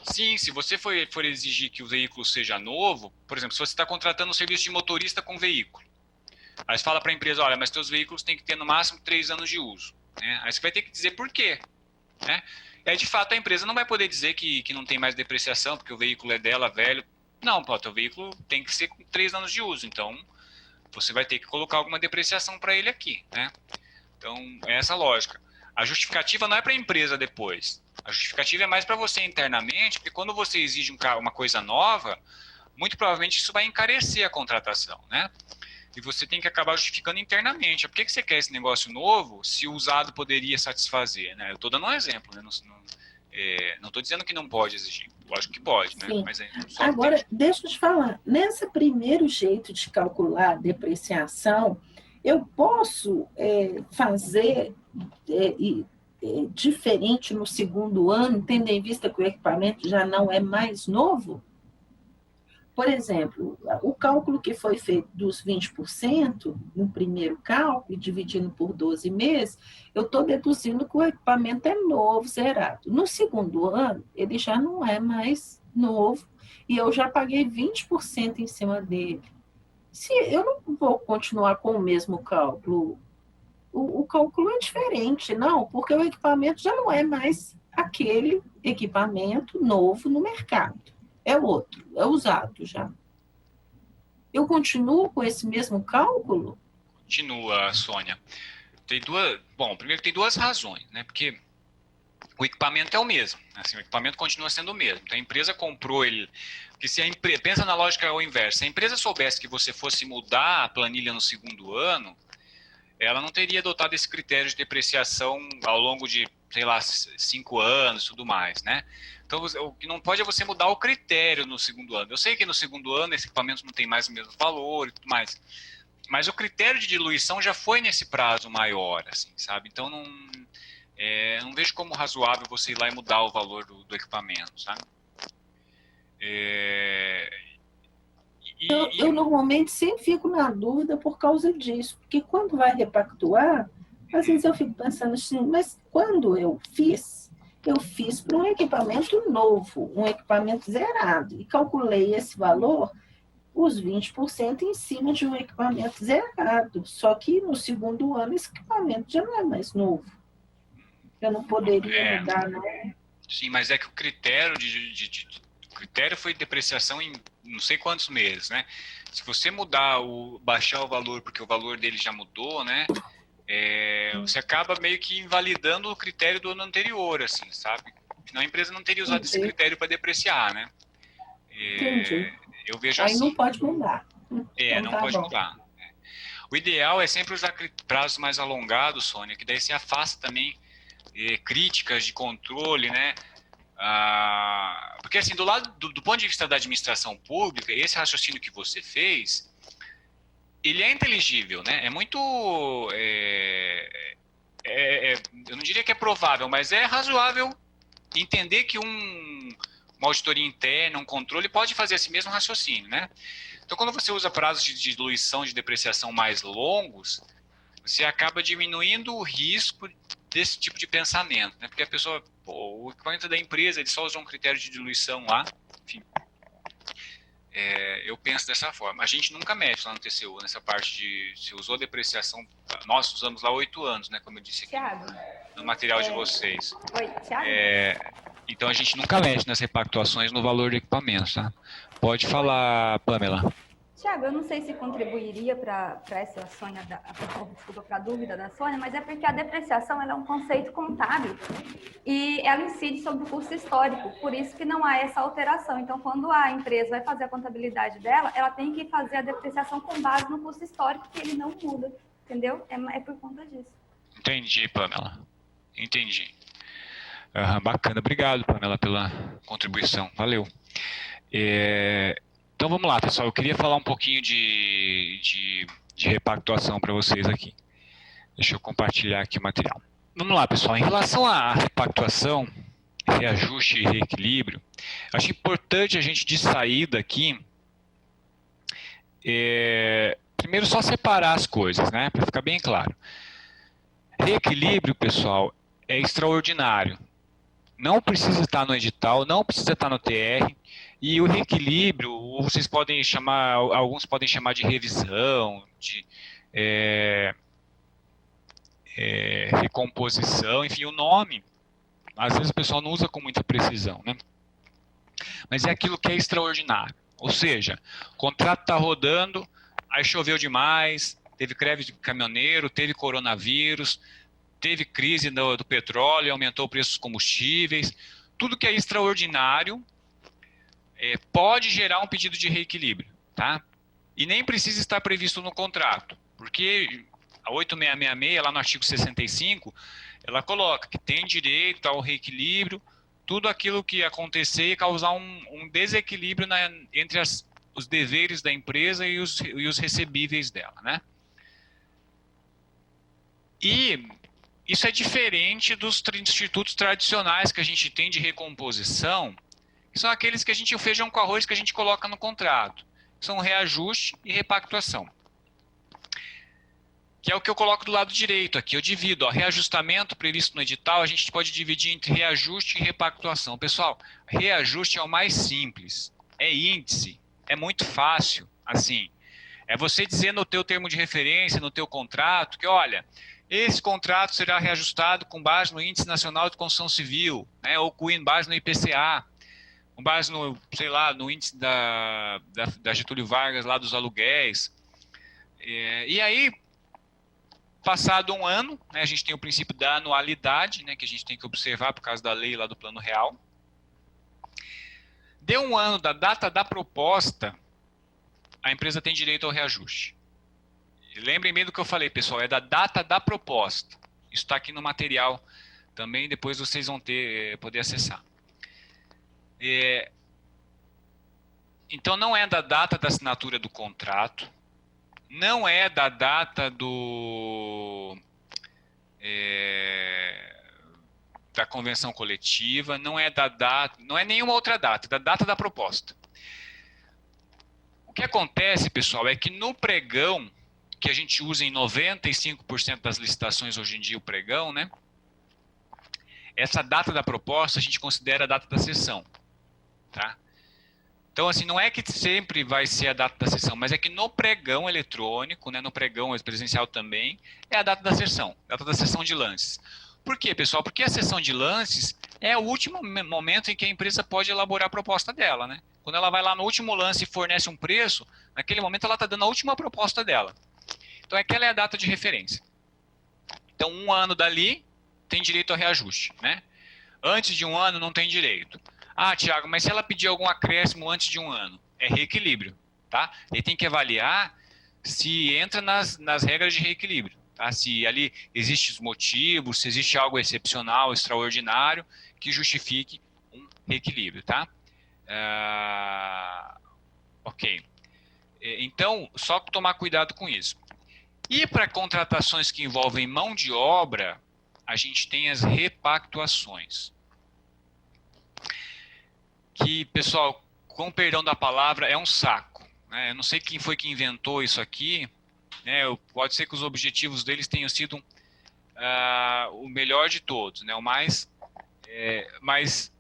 [SPEAKER 1] Sim, se você for exigir que o veículo seja novo, por exemplo, se você está contratando um serviço de motorista com veículo, aí você fala para a empresa, olha, mas seus veículos têm que ter no máximo 3 anos de uso. Né? Aí você vai ter que dizer por quê. Né? E aí, de fato, a empresa não vai poder dizer que não tem mais depreciação, porque o veículo é dela, velho. Não, pô, teu veículo tem que ser com 3 anos de uso, então você vai ter que colocar alguma depreciação para ele aqui. Né? Então, é essa a lógica. A justificativa não é para a empresa depois. A justificativa é mais para você internamente, porque quando você exige uma coisa nova, muito provavelmente isso vai encarecer a contratação, né? E você tem que acabar justificando internamente. Por que você quer esse negócio novo se o usado poderia satisfazer? Né? Eu estou dando um exemplo, né? Não estou dizendo que não pode exigir. Lógico que pode, né? Mas
[SPEAKER 4] agora, deixa eu te falar. Nesse primeiro jeito de calcular a depreciação, eu posso fazer diferente no segundo ano, tendo em vista que o equipamento já não é mais novo? Por exemplo, o cálculo que foi feito dos 20%, no primeiro cálculo, dividindo por 12 meses, eu estou deduzindo que o equipamento é novo, zerado. No segundo ano, ele já não é mais novo, e eu já paguei 20% em cima dele. Se eu não vou continuar com o mesmo cálculo, o cálculo é diferente, não, porque o equipamento já não é mais aquele equipamento novo no mercado. É outro, é usado já. Eu continuo com esse mesmo cálculo?
[SPEAKER 1] Continua, Sônia. Primeiro tem duas razões, né? Porque o equipamento é o mesmo, assim, o equipamento continua sendo o mesmo. Então a empresa comprou ele, porque se a empresa, pensa na lógica ao inverso, se a empresa soubesse que você fosse mudar a planilha no segundo ano, ela não teria adotado esse critério de depreciação ao longo de, sei lá, 5 anos e tudo mais, né? Então, o que não pode é você mudar o critério no segundo ano. Eu sei que no segundo ano esse equipamento não tem mais o mesmo valor e tudo mais, mas o critério de diluição já foi nesse prazo maior, assim, sabe? Então, não vejo como razoável você ir lá e mudar o valor do equipamento, sabe?
[SPEAKER 4] Eu normalmente sempre fico na dúvida por causa disso, porque quando vai repactuar, às vezes eu fico pensando assim, mas quando eu fiz para um equipamento novo, um equipamento zerado, e calculei esse valor, os 20% em cima de um equipamento zerado. Só que no segundo ano esse equipamento já não é mais novo. Eu não poderia mudar, não.
[SPEAKER 1] Sim, mas é que o critério o critério foi depreciação em não sei quantos meses, né? Se você baixar o valor porque o valor dele já mudou, né? Você acaba meio que invalidando o critério do ano anterior, assim, sabe? Senão a empresa não teria usado esse critério para depreciar, né?
[SPEAKER 4] Entendi.
[SPEAKER 1] Eu vejo
[SPEAKER 4] aí
[SPEAKER 1] assim.
[SPEAKER 4] Não pode mudar.
[SPEAKER 1] Não pode mudar. O ideal é sempre usar prazos mais alongados, Sônia, que daí você afasta também críticas de controle, né? Porque assim, do ponto de vista da administração pública, esse raciocínio que você fez, ele é inteligível, né? É muito, eu não diria que é provável, mas é razoável entender que uma auditoria interna, um controle pode fazer esse mesmo raciocínio, né? Então, quando você usa prazos de diluição de depreciação mais longos, você acaba diminuindo o risco desse tipo de pensamento, né? Porque a pessoa, o equipamento da empresa, ele só usou um critério de diluição lá, enfim. Eu penso dessa forma. A gente nunca mexe lá no TCU, nessa parte de se usou depreciação, nós usamos lá 8 anos, né? Como eu disse aqui
[SPEAKER 5] Thiago,
[SPEAKER 1] no material de vocês.
[SPEAKER 5] Oi, Thiago?
[SPEAKER 1] Então, a gente nunca mexe nas repactuações no valor do equipamento, tá? Pode falar, Pamela.
[SPEAKER 5] Tiago, eu não sei se contribuiria para essa Sônia, desculpa, para a dúvida da Sônia, mas é porque a depreciação ela é um conceito contábil e ela incide sobre o custo histórico, por isso que não há essa alteração. Então, quando a empresa vai fazer a contabilidade dela, ela tem que fazer a depreciação com base no custo histórico, que ele não muda, entendeu? É por conta disso.
[SPEAKER 1] Entendi, Pamela. Entendi. Bacana. Obrigado, Pamela, pela contribuição. Valeu. Então vamos lá, pessoal. Eu queria falar um pouquinho de repactuação para vocês aqui. Deixa eu compartilhar aqui o material. Vamos lá, pessoal. Em relação à repactuação, reajuste e reequilíbrio, acho importante a gente de saída aqui, primeiro só separar as coisas, né, para ficar bem claro. Reequilíbrio, pessoal, é extraordinário. Não precisa estar no edital, não precisa estar no TR, e o reequilíbrio, vocês podem chamar, alguns podem chamar de revisão, de recomposição, enfim, o nome, às vezes o pessoal não usa com muita precisão, né? Mas é aquilo que é extraordinário. Ou seja, o contrato está rodando, aí choveu demais, teve greve de caminhoneiro, teve coronavírus, teve crise do petróleo, aumentou o preço dos combustíveis. Tudo que é extraordinário pode gerar um pedido de reequilíbrio, tá? E nem precisa estar previsto no contrato, porque a 8666, lá no artigo 65, ela coloca que tem direito ao reequilíbrio tudo aquilo que acontecer e causar um desequilíbrio entre os deveres da empresa e os recebíveis dela, né? E isso é diferente dos institutos tradicionais que a gente tem de recomposição, que são aqueles que a gente, o feijão com arroz que a gente coloca no contrato. São reajuste e repactuação. Que é o que eu coloco do lado direito aqui. Eu divido, reajustamento previsto no edital, a gente pode dividir entre reajuste e repactuação. Pessoal, reajuste é o mais simples. É índice, é muito fácil. Assim, é você dizer no teu termo de referência, no teu contrato, que olha, esse contrato será reajustado com base no Índice Nacional de Construção Civil, né, ou com base no IPCA, com base no, sei lá, no índice da Getúlio Vargas, lá dos aluguéis. E aí, passado um ano, né, a gente tem o princípio da anualidade, né, que a gente tem que observar por causa da lei lá do Plano Real. Deu um ano da data da proposta, a empresa tem direito ao reajuste. E lembrem bem do que eu falei, pessoal, é da data da proposta. Isso está aqui no material também, depois vocês vão poder acessar. Então, não é da data da assinatura do contrato, não é da data da convenção coletiva, não é da data, não é nenhuma outra data, é da data da proposta. O que acontece, pessoal, é que no pregão, que a gente usa em 95% das licitações hoje em dia, o pregão, né? Essa data da proposta a gente considera a data da sessão, tá? Então, assim, não é que sempre vai ser a data da sessão, mas é que no pregão eletrônico, né, no pregão presencial também, é a data da sessão de lances. Por quê, pessoal? Porque a sessão de lances é o último momento em que a empresa pode elaborar a proposta dela, né? Quando ela vai lá no último lance e fornece um preço, naquele momento ela está dando a última proposta dela. Então, aquela é a data de referência. Então, um ano dali tem direito ao reajuste, né? Antes de um ano não tem direito. Ah, Tiago, mas se ela pedir algum acréscimo antes de um ano, é reequilíbrio, tá? Ele tem que avaliar se entra nas regras de reequilíbrio, tá? Se ali existem os motivos, se existe algo excepcional, extraordinário, que justifique um reequilíbrio, tá? Ok. Então, só tomar cuidado com isso. E para contratações que envolvem mão de obra, a gente tem as repactuações. Que, pessoal, com perdão da palavra, é um saco, né? Eu não sei quem foi que inventou isso aqui, né? Pode ser que os objetivos deles tenham sido o melhor de todos, né? O mais, mas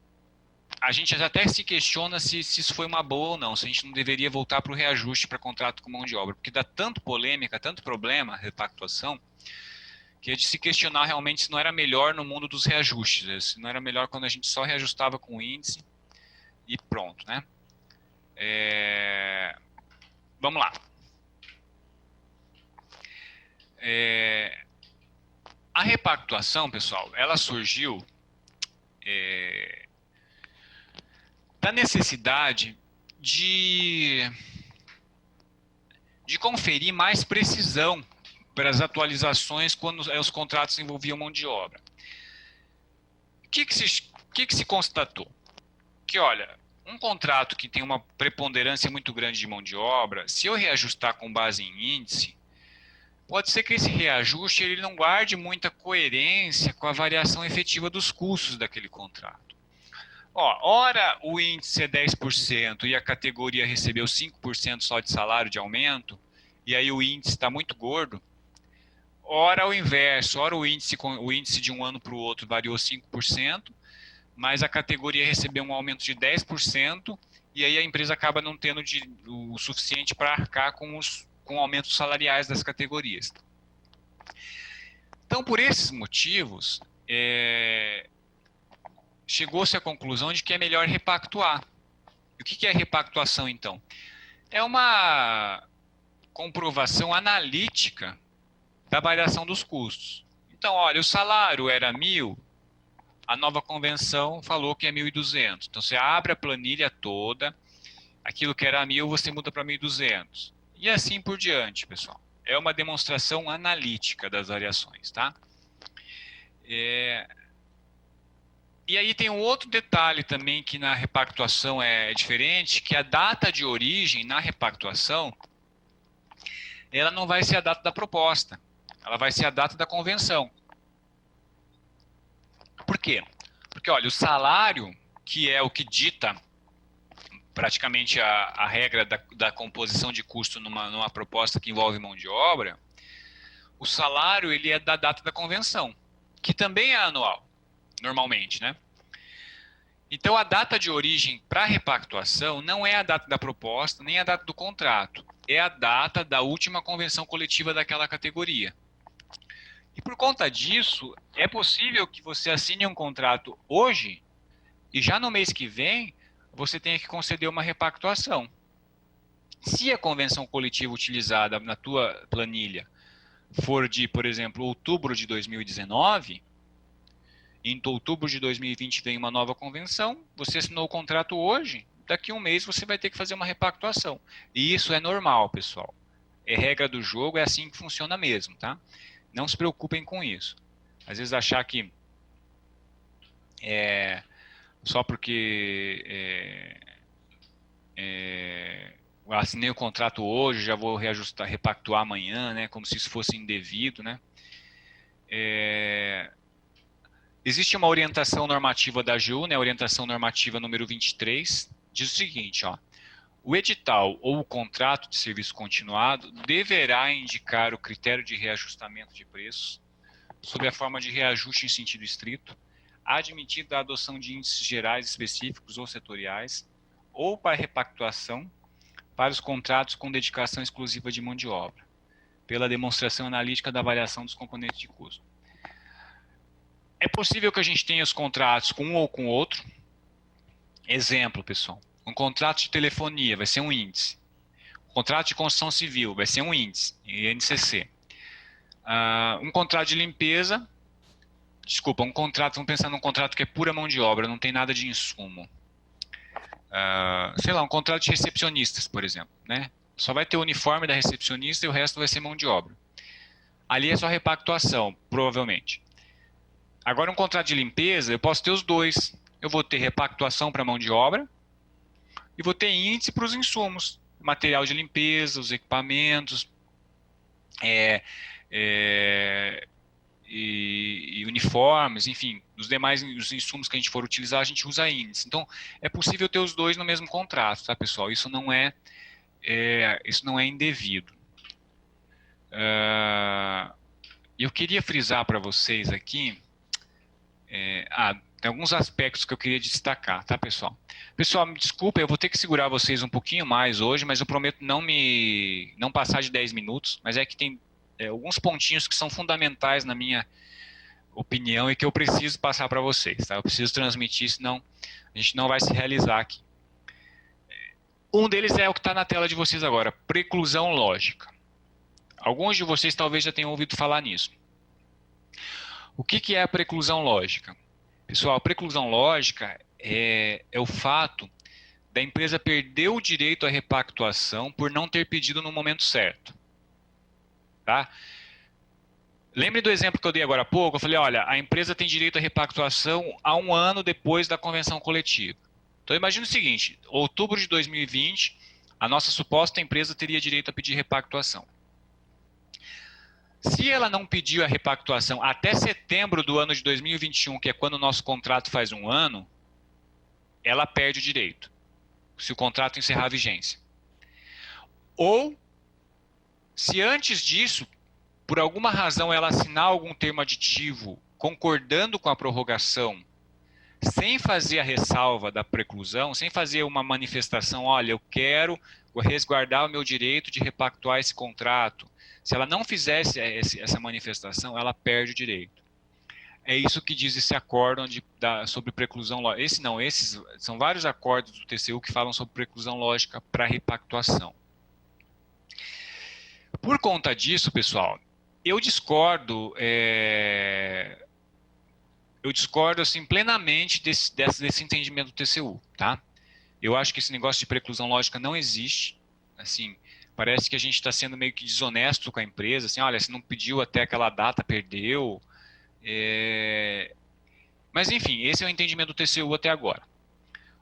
[SPEAKER 1] a gente até se questiona se isso foi uma boa ou não, se a gente não deveria voltar para o reajuste para contrato com mão de obra, porque dá tanto polêmica, tanto problema, repactuação, que é de se questionar realmente se não era melhor no mundo dos reajustes, né? Se não era melhor quando a gente só reajustava com o índice e pronto, né? Vamos lá. A repactuação, pessoal, ela surgiu da necessidade de conferir mais precisão para as atualizações quando os contratos envolviam mão de obra. O que se constatou? Que, olha, um contrato que tem uma preponderância muito grande de mão de obra, se eu reajustar com base em índice, pode ser que esse reajuste ele não guarde muita coerência com a variação efetiva dos custos daquele contrato. Ora o índice é 10% e a categoria recebeu 5% só de salário de aumento, e aí o índice está muito gordo. Ora o inverso, ora o índice de um ano para o outro variou 5%, mas a categoria recebeu um aumento de 10%, e aí a empresa acaba não tendo o suficiente para arcar com aumentos salariais das categorias. Então, por esses motivos, chegou-se à conclusão de que é melhor repactuar. E o que é repactuação, então? É uma comprovação analítica da variação dos custos. Então, olha, o salário era 1.000, a nova convenção falou que é 1.200. Então, você abre a planilha toda, aquilo que era 1.000 você muda para 1.200. E assim por diante, pessoal. É uma demonstração analítica das variações, tá? E aí tem um outro detalhe também que na repactuação é diferente, que a data de origem na repactuação, ela não vai ser a data da proposta, ela vai ser a data da convenção. Por quê? Porque, olha, o salário, que é o que dita praticamente a regra da composição de custo numa proposta que envolve mão de obra, o salário ele é da data da convenção, que também é anual, normalmente, né? Então, a data de origem para a repactuação não é a data da proposta, nem a data do contrato, é a data da última convenção coletiva daquela categoria. E por conta disso, é possível que você assine um contrato hoje e já no mês que vem você tenha que conceder uma repactuação. Se a convenção coletiva utilizada na tua planilha for de, por exemplo, outubro de 2019, em outubro de 2020 vem uma nova convenção, você assinou o contrato hoje, daqui a um mês você vai ter que fazer uma repactuação. E isso é normal, pessoal. É regra do jogo, é assim que funciona mesmo, tá? Não se preocupem com isso. Às vezes achar que só porque eu assinei o contrato hoje, já vou reajustar, repactuar amanhã, né? Como se isso fosse indevido, né? Existe uma orientação normativa da AGU, né? Orientação normativa número 23, diz o seguinte, ó. O edital ou o contrato de serviço continuado deverá indicar o critério de reajustamento de preços sob a forma de reajuste em sentido estrito, admitida a adoção de índices gerais específicos ou setoriais, ou para repactuação para os contratos com dedicação exclusiva de mão de obra, pela demonstração analítica da variação dos componentes de custo. É possível que a gente tenha os contratos com um ou com outro. Exemplo, pessoal, um contrato de telefonia vai ser um índice. Um contrato de construção civil vai ser um índice, INCC. Um contrato de limpeza, vamos pensar num contrato que é pura mão de obra, não tem nada de insumo. Sei lá, um contrato de recepcionistas, por exemplo, né? Só vai ter o uniforme da recepcionista e o resto vai ser mão de obra. Ali é só repactuação, provavelmente. Agora, um contrato de limpeza, eu posso ter os dois. Eu vou ter repactuação para mão de obra e vou ter índice para os insumos, material de limpeza, os equipamentos, e uniformes, enfim, os demais os insumos que a gente for utilizar, a gente usa índice. Então, é possível ter os dois no mesmo contrato, tá, pessoal? Isso não é indevido. Eu queria frisar para vocês aqui, tem alguns aspectos que eu queria destacar, tá, pessoal? Pessoal, me desculpa, eu vou ter que segurar vocês um pouquinho mais hoje, mas eu prometo não passar de 10 minutos, mas é que tem alguns pontinhos que são fundamentais na minha opinião e que eu preciso passar para vocês, tá? Eu preciso transmitir, senão a gente não vai se realizar aqui. Um deles é o que está na tela de vocês agora, preclusão lógica. Alguns de vocês talvez já tenham ouvido falar nisso. O que é a preclusão lógica? Pessoal, a preclusão lógica é o fato da empresa perder o direito à repactuação por não ter pedido no momento certo. Tá? Lembre do exemplo que eu dei agora há pouco, eu falei, olha, a empresa tem direito à repactuação há 1 ano depois da convenção coletiva. Então, imagine o seguinte, outubro de 2020, a nossa suposta empresa teria direito a pedir repactuação. Se ela não pediu a repactuação até setembro do ano de 2021, que é quando o nosso contrato faz um ano, ela perde o direito, se o contrato encerrar a vigência. Ou, se antes disso, por alguma razão ela assinar algum termo aditivo concordando com a prorrogação, sem fazer a ressalva da preclusão, sem fazer uma manifestação, olha, eu quero resguardar o meu direito de repactuar esse contrato. Se ela não fizesse essa manifestação, ela perde o direito. É isso que diz esse acórdão sobre preclusão lógica. Esses são vários acordos do TCU que falam sobre preclusão lógica para repactuação. Por conta disso, pessoal, eu discordo assim, plenamente desse entendimento do TCU, tá? Eu acho que esse negócio de preclusão lógica não existe. Assim, parece que a gente está sendo meio que desonesto com a empresa. Assim, olha, se não pediu até aquela data, perdeu. Mas, enfim, esse é o entendimento do TCU até agora.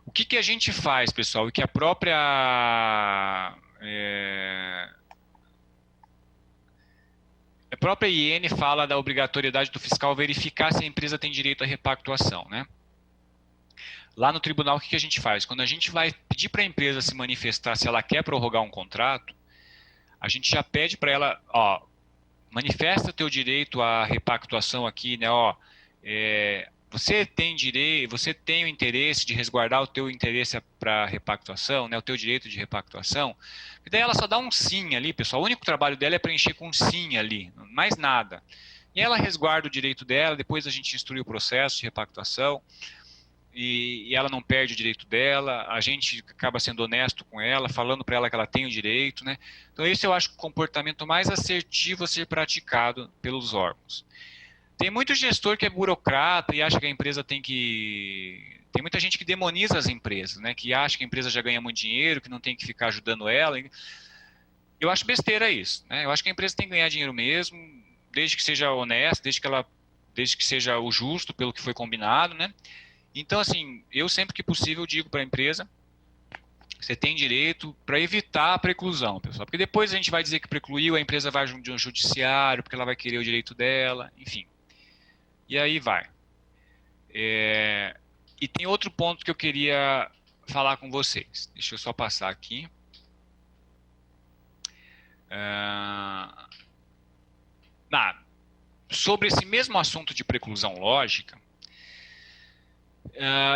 [SPEAKER 1] O que a gente faz, pessoal, e que a própria IN fala da obrigatoriedade do fiscal verificar se a empresa tem direito à repactuação, né? Lá no tribunal, o que a gente faz? Quando a gente vai pedir para a empresa se manifestar se ela quer prorrogar um contrato, a gente já pede para ela, ó, manifesta o teu direito à repactuação aqui, né? Ó, você tem direito, você tem o interesse de resguardar o teu interesse para repactuação, né? O teu direito de repactuação. E daí ela só dá um sim ali, pessoal. O único trabalho dela é preencher com um sim ali, mais nada. E ela resguarda o direito dela, depois a gente instrui o processo de repactuação. E ela não perde o direito dela, a gente acaba sendo honesto com ela, falando para ela que ela tem o direito, né? Então esse eu acho o comportamento mais assertivo a ser praticado pelos órgãos. Tem muito gestor que é burocrata e acha que a empresa tem muita gente que demoniza as empresas, né? Que acha que a empresa já ganha muito dinheiro, que não tem que ficar ajudando ela. Eu acho besteira isso, né? Eu acho que a empresa tem que ganhar dinheiro mesmo, desde que seja honesta, desde que seja o justo pelo que foi combinado, né? Então, assim, eu sempre que possível digo para a empresa, você tem direito para evitar a preclusão, pessoal. Porque depois a gente vai dizer que precluiu, a empresa vai de um judiciário, porque ela vai querer o direito dela, enfim. E aí vai. E tem outro ponto que eu queria falar com vocês. Deixa eu só passar aqui. Sobre esse mesmo assunto de preclusão lógica,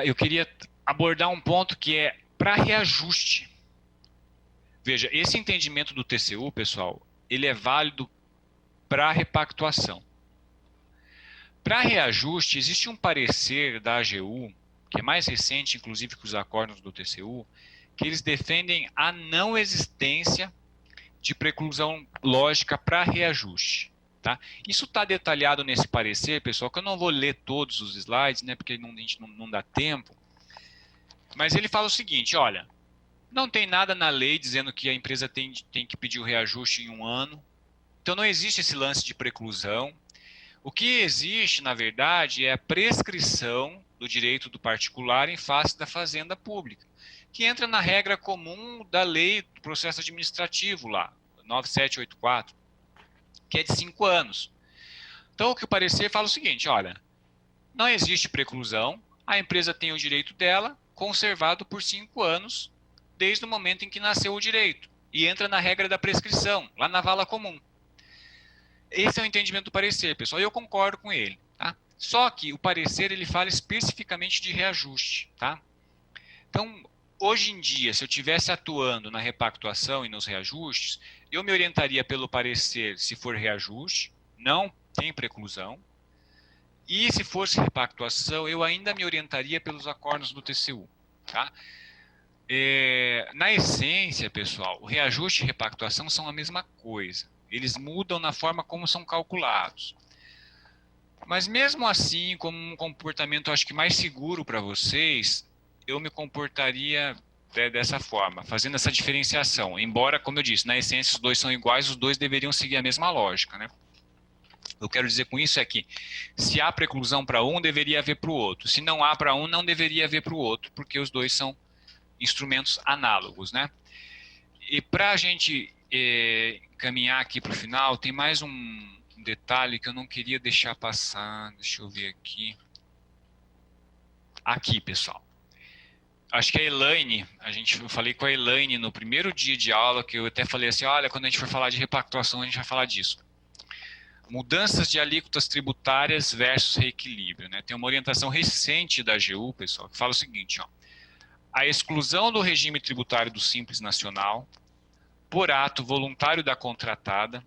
[SPEAKER 1] eu queria abordar um ponto que é para reajuste. Veja, esse entendimento do TCU, pessoal, ele é válido para repactuação. Para reajuste, existe um parecer da AGU, que é mais recente, inclusive, que os acordos do TCU, que eles defendem a não existência de preclusão lógica para reajuste. Tá? Isso está detalhado nesse parecer, pessoal, que eu não vou ler todos os slides, né, porque a gente não dá tempo. Mas ele fala o seguinte, olha, não tem nada na lei dizendo que a empresa tem que pedir o reajuste em um ano. Então não existe esse lance de preclusão. O que existe, na verdade, é a prescrição do direito do particular em face da fazenda pública, que entra na regra comum da lei do processo administrativo lá, 9784. Que é de 5 anos. Então, o que o parecer fala é o seguinte, olha, não existe preclusão, a empresa tem o direito dela conservado por 5 anos, desde o momento em que nasceu o direito, e entra na regra da prescrição, lá na vala comum. Esse é o entendimento do parecer, pessoal, e eu concordo com ele. Tá? Só que o parecer ele fala especificamente de reajuste. Tá? Então, hoje em dia, se eu estivesse atuando na repactuação e nos reajustes, eu me orientaria pelo parecer se for reajuste, não tem preclusão, e se fosse repactuação, eu ainda me orientaria pelos acordos do TCU. Tá? Na essência, pessoal, o reajuste e repactuação são a mesma coisa. Eles mudam na forma como são calculados. Mas mesmo assim, como um comportamento acho que mais seguro para vocês, eu me comportaria dessa forma, fazendo essa diferenciação. Embora, como eu disse, na essência os dois são iguais, os dois deveriam seguir a mesma lógica, né? Eu quero dizer com isso é que se há preclusão para um, deveria haver para o outro. Se não há para um, não deveria haver para o outro, porque os dois são instrumentos análogos, né? E para a gente caminhar aqui para o final, tem mais um detalhe que eu não queria deixar passar. Deixa eu ver aqui. Aqui, pessoal. Acho que a Elaine, eu falei com a Elaine no primeiro dia de aula, que eu até falei assim, olha, quando a gente for falar de repactuação, a gente vai falar disso. Mudanças de alíquotas tributárias versus reequilíbrio, né? Tem uma orientação recente da AGU, pessoal, que fala o seguinte, ó. A exclusão do regime tributário do Simples Nacional, por ato voluntário da contratada,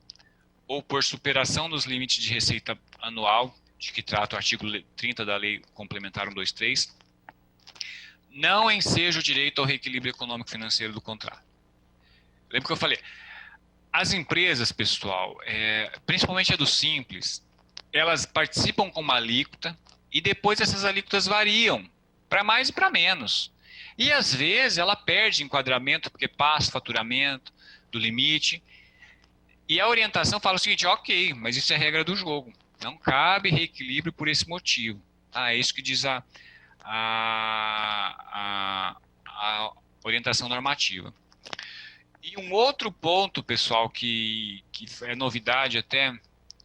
[SPEAKER 1] ou por superação dos limites de receita anual, de que trata o artigo 30 da Lei Complementar 123, não enseja o direito ao reequilíbrio econômico-financeiro do contrato. Lembra que eu falei? As empresas, pessoal, principalmente a do Simples, elas participam com uma alíquota e depois essas alíquotas variam para mais e para menos. E às vezes ela perde enquadramento porque passa o faturamento do limite. E a orientação fala o seguinte, ok, mas isso é regra do jogo. Não cabe reequilíbrio por esse motivo. É isso que diz a orientação normativa. E um outro ponto, pessoal, que é novidade até,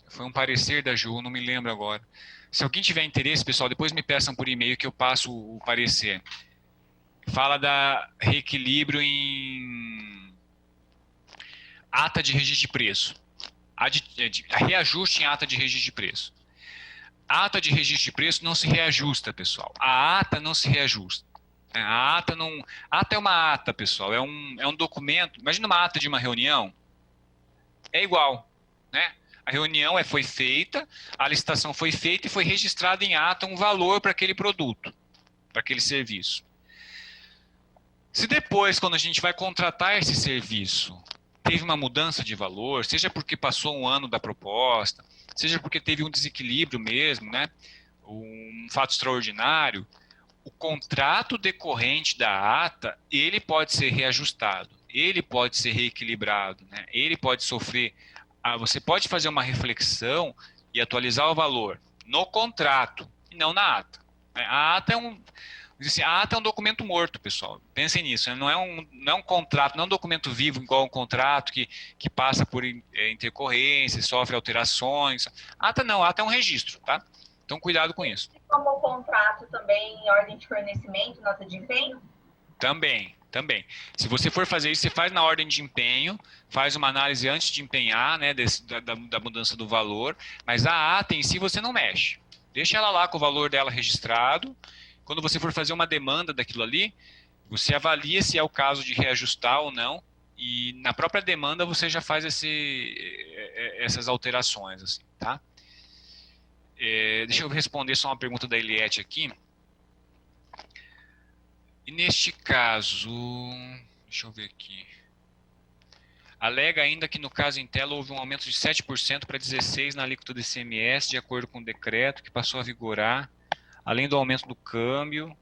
[SPEAKER 1] foi um parecer da AGU, não me lembro agora. Se alguém tiver interesse, pessoal, depois me peçam por e-mail que eu passo o parecer. Fala da reequilíbrio em ata de registro de preço. Reajuste em ata de registro de preço. A ata de registro de preço não se reajusta, pessoal. A ata não se reajusta. A ata não. Ata é uma ata, pessoal. É um documento. Imagina uma ata de uma reunião. É igual, né? A reunião foi feita, a licitação foi feita e foi registrado em ata um valor para aquele produto, para aquele serviço. Se depois, quando a gente vai contratar esse serviço, teve uma mudança de valor, seja porque passou um ano da proposta, seja porque teve um desequilíbrio mesmo, né? Um fato extraordinário, o contrato decorrente da ata, ele pode ser reajustado, ele pode ser reequilibrado, né? Ele pode sofrer, você pode fazer uma reflexão e atualizar o valor no contrato e não na ata. A ata a ata é um documento morto, pessoal. Pensem nisso. Não é um contrato, não é um documento vivo igual um contrato que passa por intercorrências, sofre alterações. A ata não, a ata é um registro, tá? Então, cuidado com isso.
[SPEAKER 6] Como o contrato também em ordem de fornecimento, nota de empenho?
[SPEAKER 1] Também. Se você for fazer isso, você faz na ordem de empenho, faz uma análise antes de empenhar, né, da mudança do valor, mas a ata em si você não mexe. Deixa ela lá com o valor dela registrado. Quando você for fazer uma demanda daquilo ali, você avalia se é o caso de reajustar ou não, e na própria demanda você já faz essas alterações, assim, tá? Deixa eu responder só uma pergunta da Eliette aqui. E neste caso, deixa eu ver aqui. Alega ainda que no caso Intel houve um aumento de 7% para 16% na alíquota do ICMS, de acordo com o decreto que passou a vigorar, além do aumento do câmbio,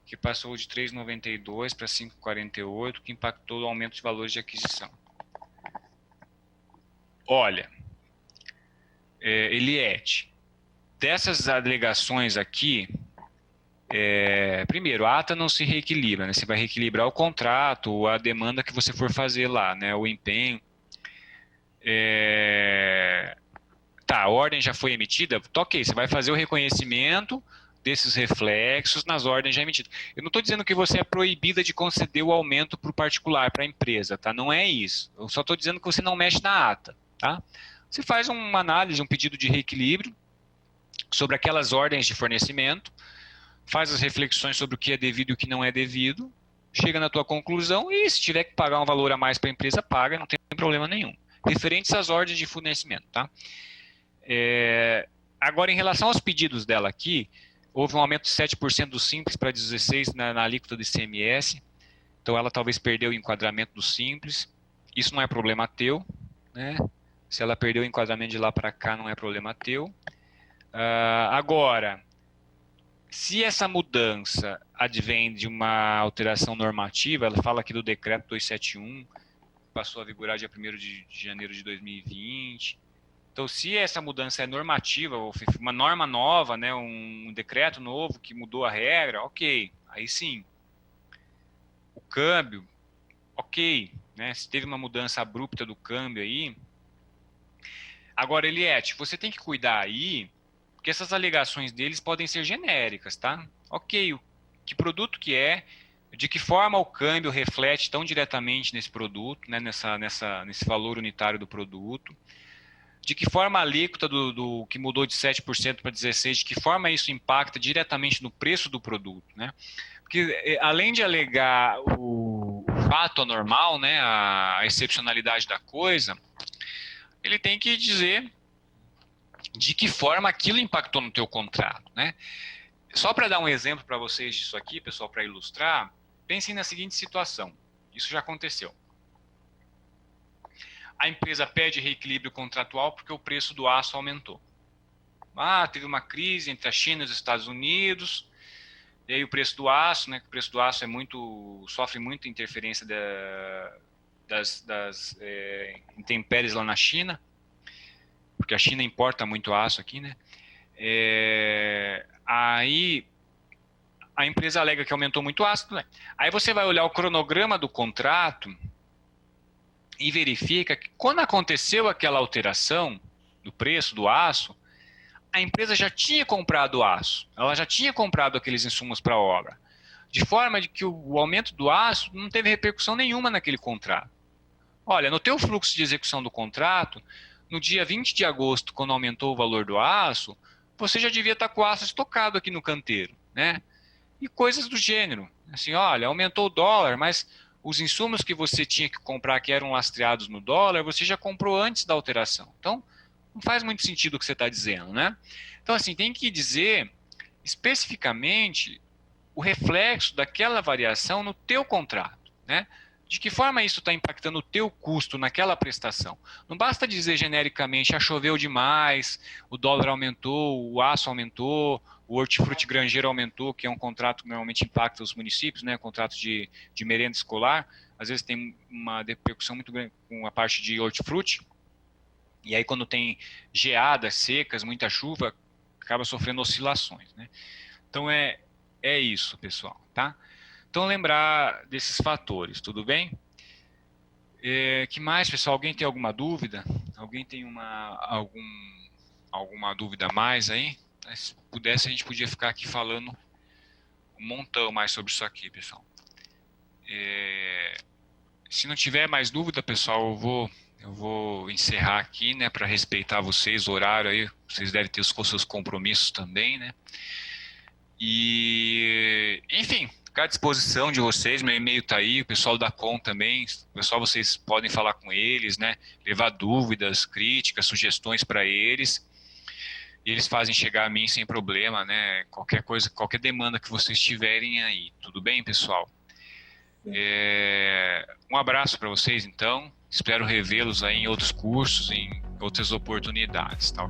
[SPEAKER 1] que passou de 3,92 para 5,48, que impactou o aumento de valores de aquisição. Olha, Eliette, dessas alegações aqui, primeiro, a ata não se reequilibra, né? Você vai reequilibrar o contrato, a demanda que você for fazer lá, né? O empenho. Tá, a ordem já foi emitida, tá, ok, você vai fazer o reconhecimento desses reflexos nas ordens já emitidas. Eu não estou dizendo que você é proibida de conceder o aumento para o particular, para a empresa, tá? Não é isso. Eu só estou dizendo que você não mexe na ata, tá? Você faz uma análise, um pedido de reequilíbrio sobre aquelas ordens de fornecimento, faz as reflexões sobre o que é devido e o que não é devido, chega na tua conclusão e se tiver que pagar um valor a mais para a empresa, paga, não tem problema nenhum. Referentes às ordens de fornecimento, tá? Agora, em relação aos pedidos dela aqui, houve um aumento de 7% do Simples para 16% na alíquota do ICMS, então ela talvez perdeu o enquadramento do Simples, isso não é problema teu, né? Se ela perdeu o enquadramento de lá para cá, não é problema teu. Agora, se essa mudança advém de uma alteração normativa, ela fala aqui do decreto 271, passou a vigorar dia 1º de janeiro de 2020. Então, se essa mudança é normativa, ou uma norma nova, né, um decreto novo que mudou a regra, ok, aí sim. O câmbio, ok, né, se teve uma mudança abrupta do câmbio aí, Agora, Eliette, você tem que cuidar aí, porque essas alegações deles podem ser genéricas, tá? Ok, que produto que é, de que forma o câmbio reflete tão diretamente nesse produto, né, nesse valor unitário do produto, de que forma a alíquota do que mudou de 7% para 16%, de que forma isso impacta diretamente no preço do produto, né? Porque além de alegar o fato anormal, né, a excepcionalidade da coisa, ele tem que dizer de que forma aquilo impactou no teu contrato, né? Só para dar um exemplo para vocês disso aqui, pessoal, para ilustrar, pensem na seguinte situação. Isso já aconteceu. A empresa pede reequilíbrio contratual porque o preço do aço aumentou. Teve uma crise entre a China e os Estados Unidos, e aí o preço do aço, né? O preço do aço sofre muita interferência das intempéries lá na China, porque a China importa muito aço aqui, né? Aí a empresa alega que aumentou muito o aço, né? Aí você vai olhar o cronograma do contrato e verifica que quando aconteceu aquela alteração do preço do aço, a empresa já tinha comprado aço, ela já tinha comprado aqueles insumos para a obra, de forma de que o aumento do aço não teve repercussão nenhuma naquele contrato. Olha, no teu fluxo de execução do contrato, no dia 20 de agosto, quando aumentou o valor do aço, você já devia estar com o aço estocado aqui no canteiro, né? E coisas do gênero. Assim, olha, aumentou o dólar, mas os insumos que você tinha que comprar que eram lastreados no dólar, você já comprou antes da alteração. Então, não faz muito sentido o que você está dizendo, né? Então, assim, tem que dizer especificamente o reflexo daquela variação no teu contrato, né? De que forma isso está impactando o teu custo naquela prestação. Não basta dizer genericamente, choveu demais, o dólar aumentou, o aço aumentou, o hortifruti granjeiro aumentou, que é um contrato que normalmente impacta os municípios, né? Contrato de merenda escolar, às vezes tem uma repercussão muito grande com a parte de hortifruti, e aí quando tem geadas secas, muita chuva, acaba sofrendo oscilações, né? Então é isso, pessoal, tá? Então lembrar desses fatores, tudo bem? Que mais, pessoal? Alguém tem alguma dúvida? Alguém tem alguma dúvida a mais aí? Se pudesse, a gente podia ficar aqui falando um montão mais sobre isso aqui, pessoal. Se não tiver mais dúvida, pessoal, eu vou encerrar aqui, né, para respeitar vocês, o horário aí, vocês devem ter os seus compromissos também, né? E, enfim, ficar à disposição de vocês, meu e-mail está aí, o pessoal da Com também, o pessoal, vocês podem falar com eles, né, levar dúvidas, críticas, sugestões para eles, e eles fazem chegar a mim sem problema, né, qualquer coisa, qualquer demanda que vocês tiverem aí, tudo bem, pessoal? Um abraço para vocês, então, espero revê-los aí em outros cursos, em outras oportunidades, tá?